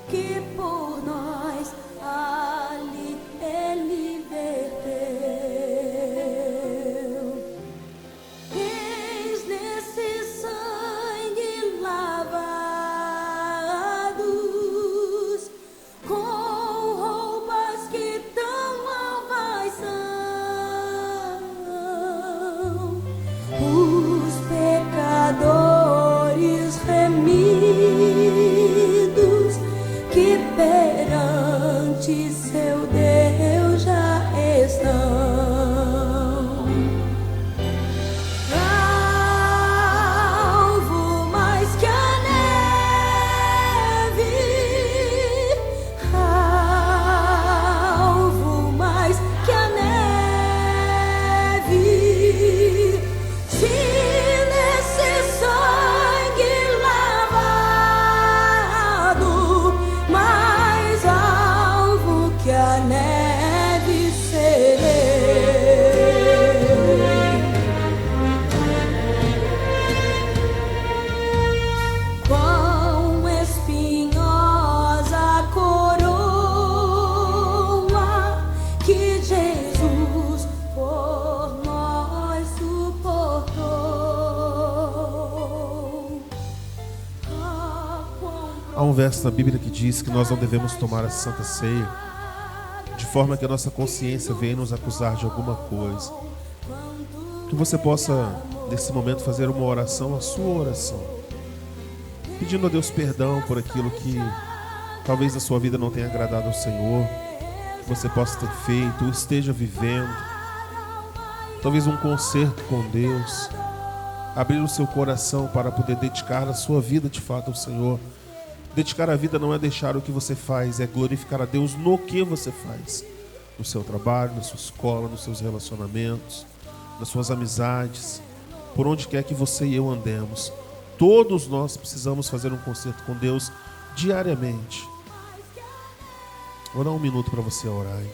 que por nós ali ele verteu. Que perante seu Deus já estão, alvo mais que a neve, alvo mais que a neve, se nesse sangue mais alvo que a neve serei. Quão espinhosa a coroa que Jesus por nós suportou. Há um verso na Bíblia que diz que nós não devemos tomar a Santa Ceia de forma que a nossa consciência venha nos acusar de alguma coisa. Que você possa, nesse momento, fazer uma oração, a sua oração, pedindo a Deus perdão por aquilo que talvez na sua vida não tenha agradado ao Senhor, que você possa ter feito ou esteja vivendo. Talvez um conserto com Deus, abrir o seu coração para poder dedicar a sua vida de fato ao Senhor. Dedicar a vida não é deixar o que você faz, é glorificar a Deus no que você faz. No seu trabalho, na sua escola, nos seus relacionamentos, nas suas amizades, por onde quer que você e eu andemos. Todos nós precisamos fazer um concerto com Deus diariamente. Vou dar um minuto para você orar, hein?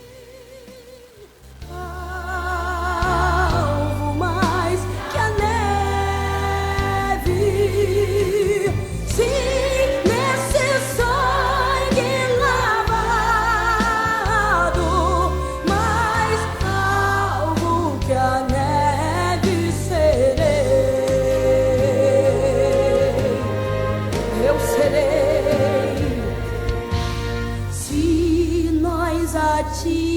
Se nós a Ti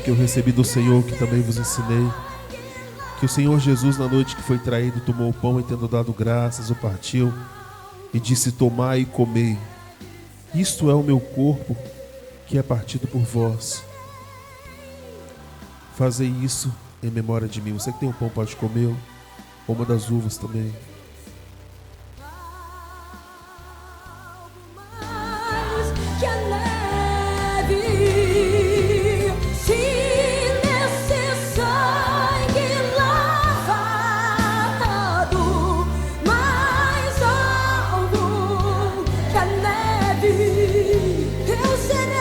que eu recebi do Senhor, que também vos ensinei. Que o Senhor Jesus, na noite que foi traído, tomou o pão e, tendo dado graças, o partiu e disse: tomai e comei. Isto é o meu corpo, que é partido por vós. Fazei isso em memória de mim. Você que tem um pão pode comer, ou uma das uvas também. Que a neve, se nesse sangue lavado, mais alvo que a neve, eu serei,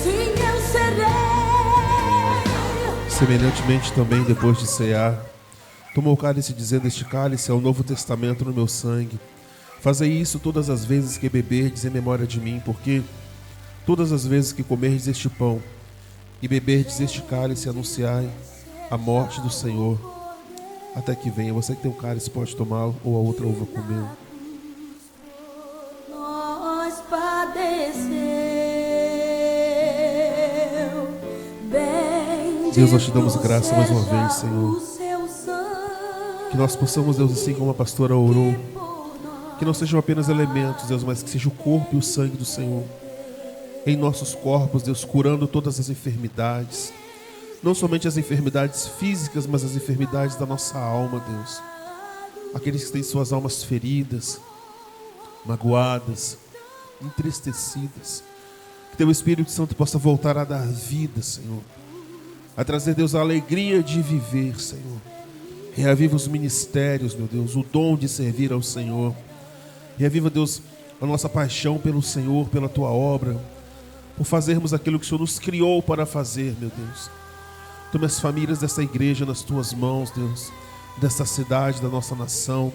sim, eu serei. Semelhantemente também, depois de cear, tomou o cálice, dizendo: este cálice é o novo testamento no meu sangue. Fazei isso todas as vezes que beberdes em memória de mim, porque todas as vezes que comerdes este pão e beberdes este cálice, anunciai a morte do Senhor até que venha. Você que tem um cálice pode tomar, ou a outra uva comer. Nós padeceu, bendito. Deus, nós te damos graça mais uma vez, Senhor. o seu sangue Que nós possamos, Deus, assim como a pastora orou, que não sejam apenas elementos, Deus, mas que seja o corpo e o sangue do Senhor em nossos corpos, Deus, curando todas as enfermidades, não somente as enfermidades físicas, mas as enfermidades da nossa alma, Deus. Aqueles que têm suas almas feridas, magoadas, entristecidas, que teu Espírito Santo possa voltar a dar vida, Senhor, a trazer, Deus, a alegria de viver, Senhor. Reaviva os ministérios, meu Deus, o dom de servir ao Senhor. Reaviva, Deus, a nossa paixão pelo Senhor, pela tua obra, por fazermos aquilo que o Senhor nos criou para fazer, meu Deus. Tome as famílias dessa igreja nas tuas mãos, Deus, dessa cidade, da nossa nação.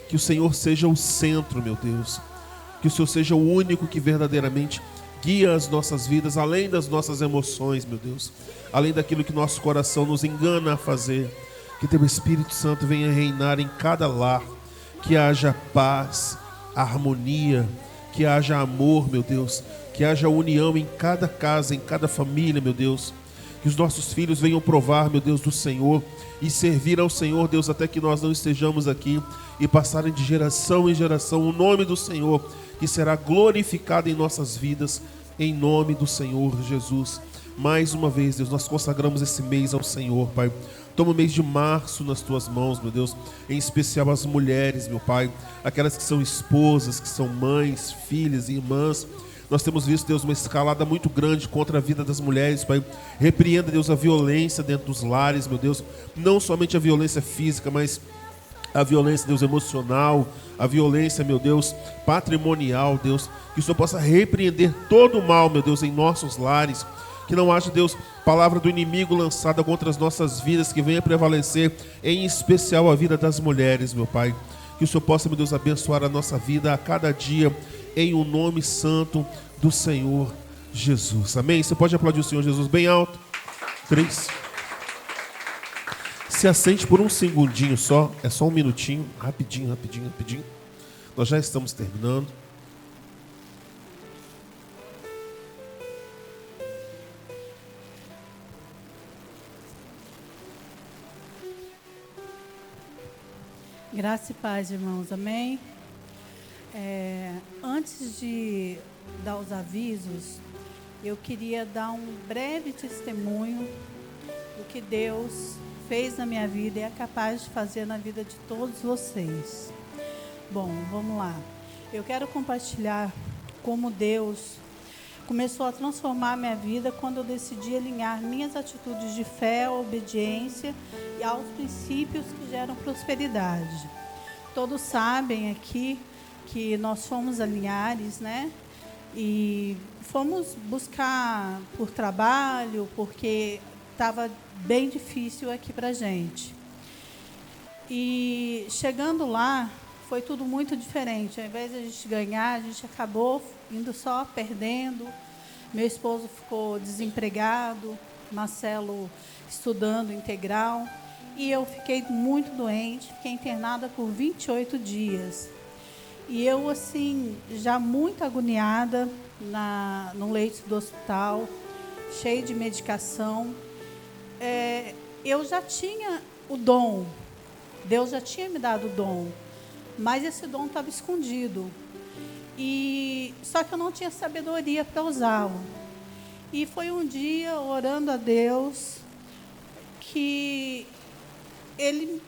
Que o Senhor seja o centro, meu Deus. Que o Senhor seja o único que verdadeiramente guia as nossas vidas, além das nossas emoções, meu Deus, além daquilo que nosso coração nos engana a fazer. Que teu Espírito Santo venha reinar em cada lar, que haja paz, harmonia, que haja amor, meu Deus, que haja união em cada casa, em cada família, meu Deus. Que os nossos filhos venham provar, meu Deus, do Senhor e servir ao Senhor, Deus, até que nós não estejamos aqui, e passarem de geração em geração o nome do Senhor, que será glorificado em nossas vidas, em nome do Senhor Jesus. Mais uma vez, Deus, nós consagramos esse mês ao Senhor, Pai. Toma o mês de março nas tuas mãos, meu Deus, em especial as mulheres, meu Pai, aquelas que são esposas, que são mães, filhas e irmãs. Nós temos visto, Deus, uma escalada muito grande contra a vida das mulheres, Pai. Repreenda, Deus, a violência dentro dos lares, meu Deus, não somente a violência física, mas a violência, Deus, emocional, a violência, meu Deus, patrimonial, Deus, que o Senhor possa repreender todo o mal, meu Deus, em nossos lares. Que não haja, Deus, palavra do inimigo lançada contra as nossas vidas, que venha prevalecer, em especial a vida das mulheres, meu Pai. Que o Senhor possa, meu Deus, abençoar a nossa vida a cada dia, em o nome santo do Senhor Jesus. Amém? Você pode aplaudir o Senhor Jesus bem alto? 3. Se assente por um segundinho só, é só um minutinho, rapidinho. Nós já estamos terminando. Graça e paz, irmãos, amém? Antes de dar os avisos, eu queria dar um breve testemunho do que Deus fez na minha vida e é capaz de fazer na vida de todos vocês. Bom, vamos lá. Eu quero compartilhar como Deus começou a transformar a minha vida quando eu decidi alinhar minhas atitudes de fé, obediência e aos princípios que geram prosperidade. Todos sabem aqui que nós fomos a Linhares, né? E fomos buscar por trabalho, porque estava bem difícil aqui para a gente. E chegando lá, foi tudo muito diferente. Ao invés de a gente ganhar, a gente acabou indo só perdendo. Meu esposo ficou desempregado, Marcelo estudando integral. E eu fiquei muito doente, fiquei internada por 28 dias. E eu, assim, já muito agoniada no leito do hospital, cheio de medicação. Eu já tinha o dom, Deus já tinha me dado o dom, mas esse dom estava escondido. Só que eu não tinha sabedoria para usá-lo. E foi um dia, orando a Deus, que Ele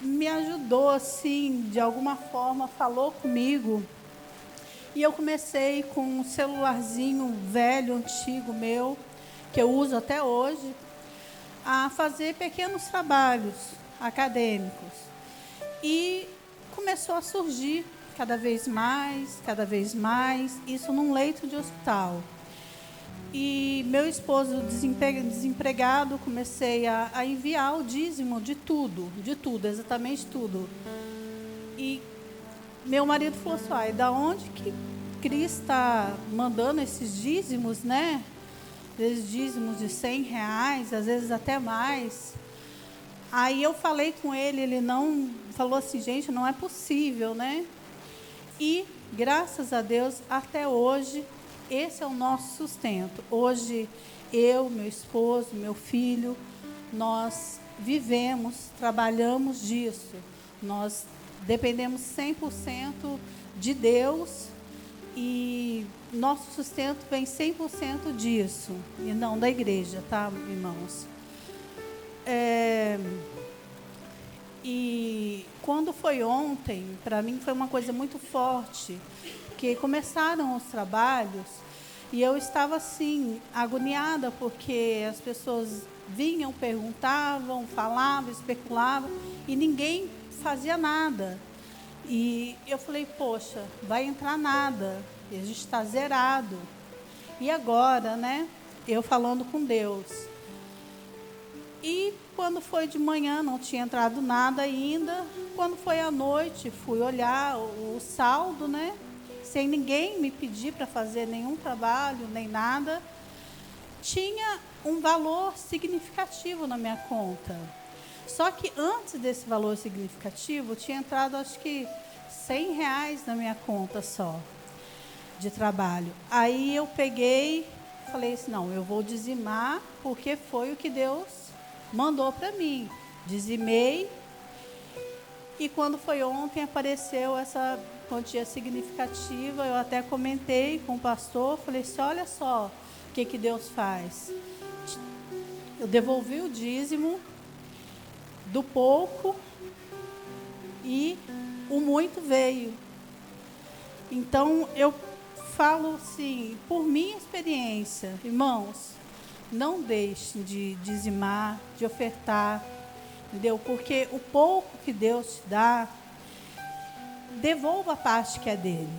me ajudou, assim, de alguma forma, falou comigo. E eu comecei com um celularzinho velho, antigo meu, que eu uso até hoje, a fazer pequenos trabalhos acadêmicos. E começou a surgir cada vez mais, isso num leito de hospital. E meu esposo desempregado, comecei a enviar o dízimo de tudo, exatamente tudo. E meu marido falou assim, da onde que Cris está mandando esses dízimos, né? Esses dízimos de R$100, às vezes até mais. Aí eu falei com ele, ele não falou assim, gente, não é possível, né? E, graças a Deus, até hoje, esse é o nosso sustento. Hoje, eu, meu esposo, meu filho, nós vivemos, trabalhamos disso. Nós dependemos 100% de Deus e nosso sustento vem 100% disso, e não da igreja, tá, irmãos? E quando foi ontem, para mim foi uma coisa muito forte, que começaram os trabalhos e eu estava assim, agoniada, porque as pessoas vinham, perguntavam, falavam, especulavam e ninguém fazia nada. E eu falei, poxa, vai entrar nada, a gente está zerado. E agora, né, eu falando com Deus. E quando foi de manhã, não tinha entrado nada ainda. Quando foi à noite, fui olhar o saldo, né? Sem ninguém me pedir para fazer nenhum trabalho, nem nada. Tinha um valor significativo na minha conta. Só que antes desse valor significativo, tinha entrado acho que R$100 na minha conta só, de trabalho. Aí eu peguei, falei assim, não, eu vou dizimar, porque foi o que Deus mandou para mim. Dizimei, e quando foi ontem, apareceu essa quantia significativa. Eu até comentei com o pastor, falei assim, olha só o que Deus faz. Eu devolvi o dízimo do pouco e o muito veio. Então, eu falo assim, por minha experiência, irmãos, não deixem de dizimar, de ofertar, entendeu? Porque o pouco que Deus te dá, devolva a parte que é dele.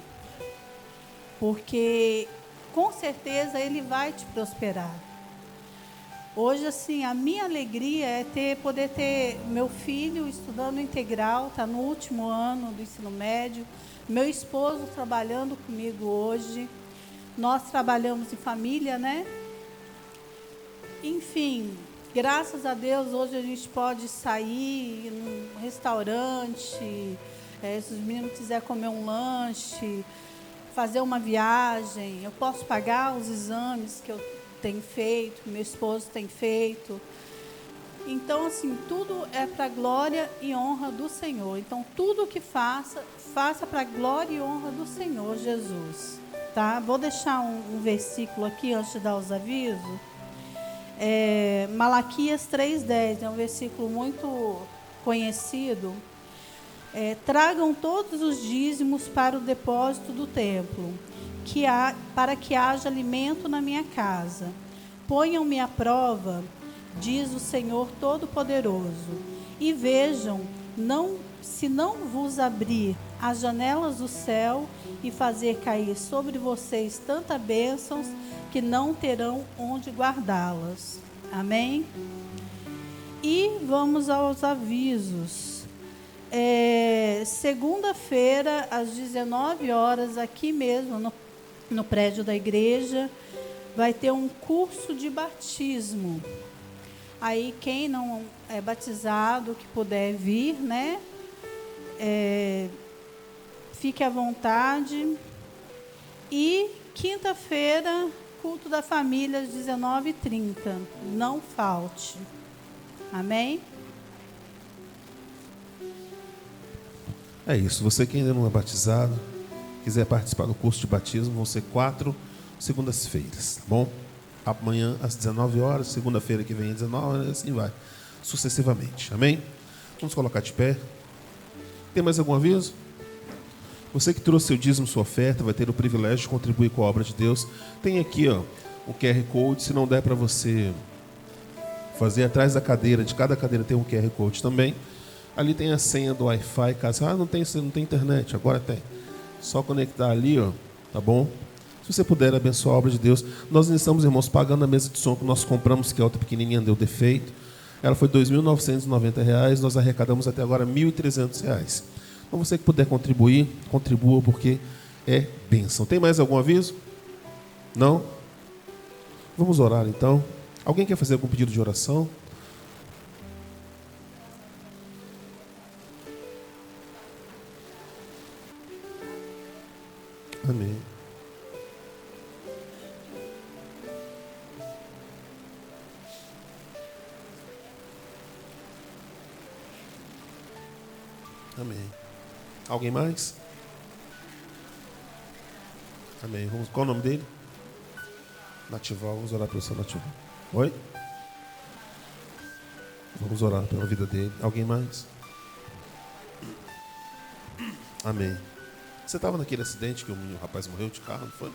Porque, com certeza, ele vai te prosperar. Hoje, assim, a minha alegria é poder ter meu filho estudando integral, está no último ano do ensino médio, meu esposo trabalhando comigo hoje, nós trabalhamos em família, né? Enfim, graças a Deus, hoje a gente pode sair num restaurante, se os meninos quiserem comer um lanche, fazer uma viagem, eu posso pagar os exames que eu tenho feito, meu esposo tem feito. Então, assim, tudo é para a glória e honra do Senhor. Então, tudo que faça para a glória e honra do Senhor Jesus. Tá? Vou deixar um versículo aqui antes de dar os avisos. Malaquias 3,10, é um versículo muito conhecido. Tragam todos os dízimos para o depósito do templo, para que haja alimento na minha casa. Ponham-me à prova, diz o Senhor Todo-Poderoso, e vejam, se não vos abrir as janelas do céu e fazer cair sobre vocês tantas bênçãos que não terão onde guardá-las. Amém? E vamos aos avisos. Segunda-feira, às 19 horas, aqui mesmo, no prédio da igreja, vai ter um curso de batismo. Aí, quem não é batizado, que puder vir, né? fique à vontade. E quinta-feira, culto da família, às 19h30. Não falte. Amém? É isso. Você que ainda não é batizado, quiser participar do curso de batismo, vão ser 4 segundas-feiras, tá bom? Amanhã às 19 horas, segunda-feira que vem às 19 horas, assim vai, sucessivamente. Amém? Vamos colocar de pé. Tem mais algum aviso? Você que trouxe seu dízimo, sua oferta, vai ter o privilégio de contribuir com a obra de Deus. Tem aqui, ó, o QR Code. Se não der para você fazer atrás da cadeira, de cada cadeira tem um QR Code também. Ali tem a senha do Wi-Fi, caso não tem internet, agora tem. Só conectar ali, ó, tá bom? Se você puder abençoar a obra de Deus. Nós estamos, irmãos, pagando a mesa de som que nós compramos, que é outra pequenininha, deu defeito. Ela foi R$ 2.990, nós arrecadamos até agora R$ 1.300. Então você que puder contribuir, contribua, porque é bênção. Tem mais algum aviso? Não? Vamos orar então. Alguém quer fazer algum pedido de oração? Amém. Amém. Alguém mais? Amém. Qual o nome dele? Natival. Vamos orar pelo seu Natival. Oi? Vamos orar pela vida dele. Alguém mais? Amém. Você estava naquele acidente que o rapaz morreu de carro, não foi?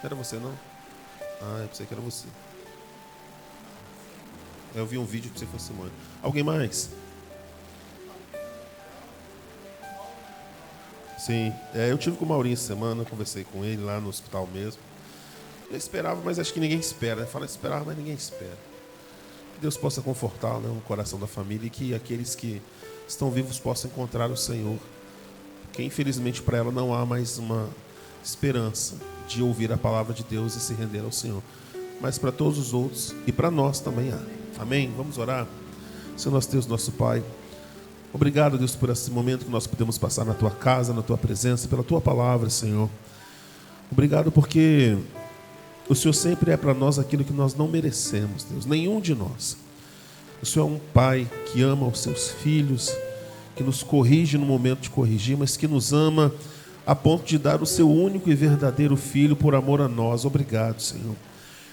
Era você, não? Ah, eu pensei que era você. Eu vi um vídeo que você fosse mãe. Alguém mais? Sim, eu tive com o Maurinho essa semana, conversei com ele lá no hospital mesmo. Eu esperava, mas acho que ninguém espera. Fala esperar, mas ninguém espera. Que Deus possa confortar, né, o coração da família e que aqueles que estão vivos possam encontrar o Senhor. Porque infelizmente para ela não há mais uma esperança de ouvir a palavra de Deus e se render ao Senhor. Mas para todos os outros e para nós também há. Amém? Vamos orar? Senhor nosso Deus, nosso Pai. Obrigado, Deus, por esse momento que nós podemos passar na Tua casa, na Tua presença, pela Tua palavra, Senhor. Obrigado porque o Senhor sempre é para nós aquilo que nós não merecemos, Deus, nenhum de nós. O Senhor é um Pai que ama os seus filhos, que nos corrige no momento de corrigir, mas que nos ama a ponto de dar o seu único e verdadeiro Filho por amor a nós. Obrigado, Senhor.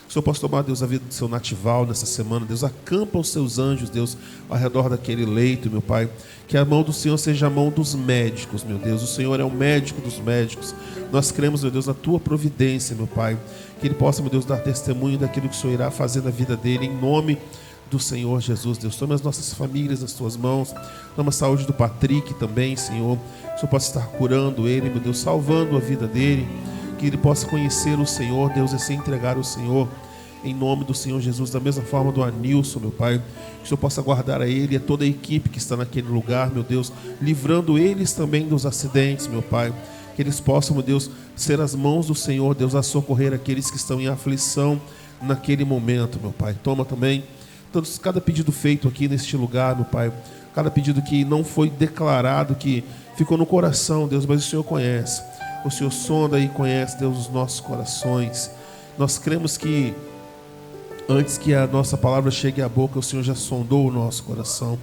Que o Senhor possa tomar, Deus, a vida do seu Natival nessa semana. Deus, acampa os seus anjos, Deus, ao redor daquele leito, meu Pai. Que a mão do Senhor seja a mão dos médicos, meu Deus. O Senhor é o médico dos médicos. Nós cremos, meu Deus, na Tua providência, meu Pai. Que Ele possa, meu Deus, dar testemunho daquilo que o Senhor irá fazer na vida dele, em nome do Senhor Jesus. Deus, tome as nossas famílias nas Tuas mãos. Toma a saúde do Patrick também, Senhor. Que o Senhor possa estar curando ele, meu Deus, salvando a vida dele. Que ele possa conhecer o Senhor, Deus, e se entregar ao Senhor, em nome do Senhor Jesus. Da mesma forma do Anilson, meu Pai, que o Senhor possa guardar a ele e a toda a equipe que está naquele lugar, meu Deus, livrando eles também dos acidentes, meu Pai. Que eles possam, meu Deus, ser as mãos do Senhor, Deus, a socorrer aqueles que estão em aflição naquele momento, meu Pai. Toma também cada pedido feito aqui neste lugar, meu Pai, cada pedido que não foi declarado, que ficou no coração, Deus, mas o Senhor conhece. O Senhor sonda e conhece, Deus, os nossos corações. Nós cremos que antes que a nossa palavra chegue à boca, o Senhor já sondou o nosso coração.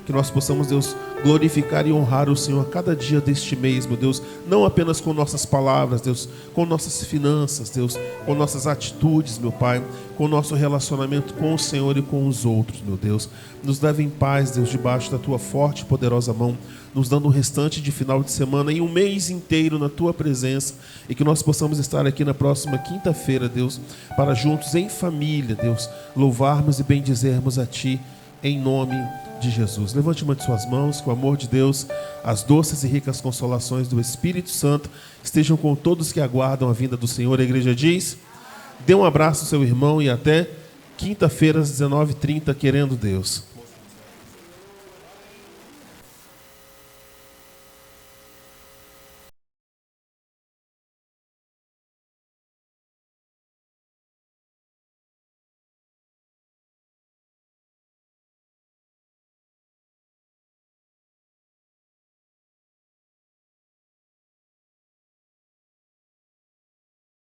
Que nós possamos, Deus, glorificar e honrar o Senhor a cada dia deste mês, meu Deus. Não apenas com nossas palavras, Deus, com nossas finanças, Deus, com nossas atitudes, meu Pai, com o nosso relacionamento com o Senhor e com os outros, meu Deus. Nos leve em paz, Deus, debaixo da Tua forte e poderosa mão, nos dando o restante de final de semana e um mês inteiro na Tua presença, e que nós possamos estar aqui na próxima quinta-feira, Deus, para juntos em família, Deus, louvarmos e bendizermos a Ti, em nome de Jesus. Levante uma de suas mãos, que o amor de Deus, as doces e ricas consolações do Espírito Santo estejam com todos que aguardam a vinda do Senhor. A igreja diz: dê um abraço ao seu irmão e até quinta-feira às 19h30, querendo Deus.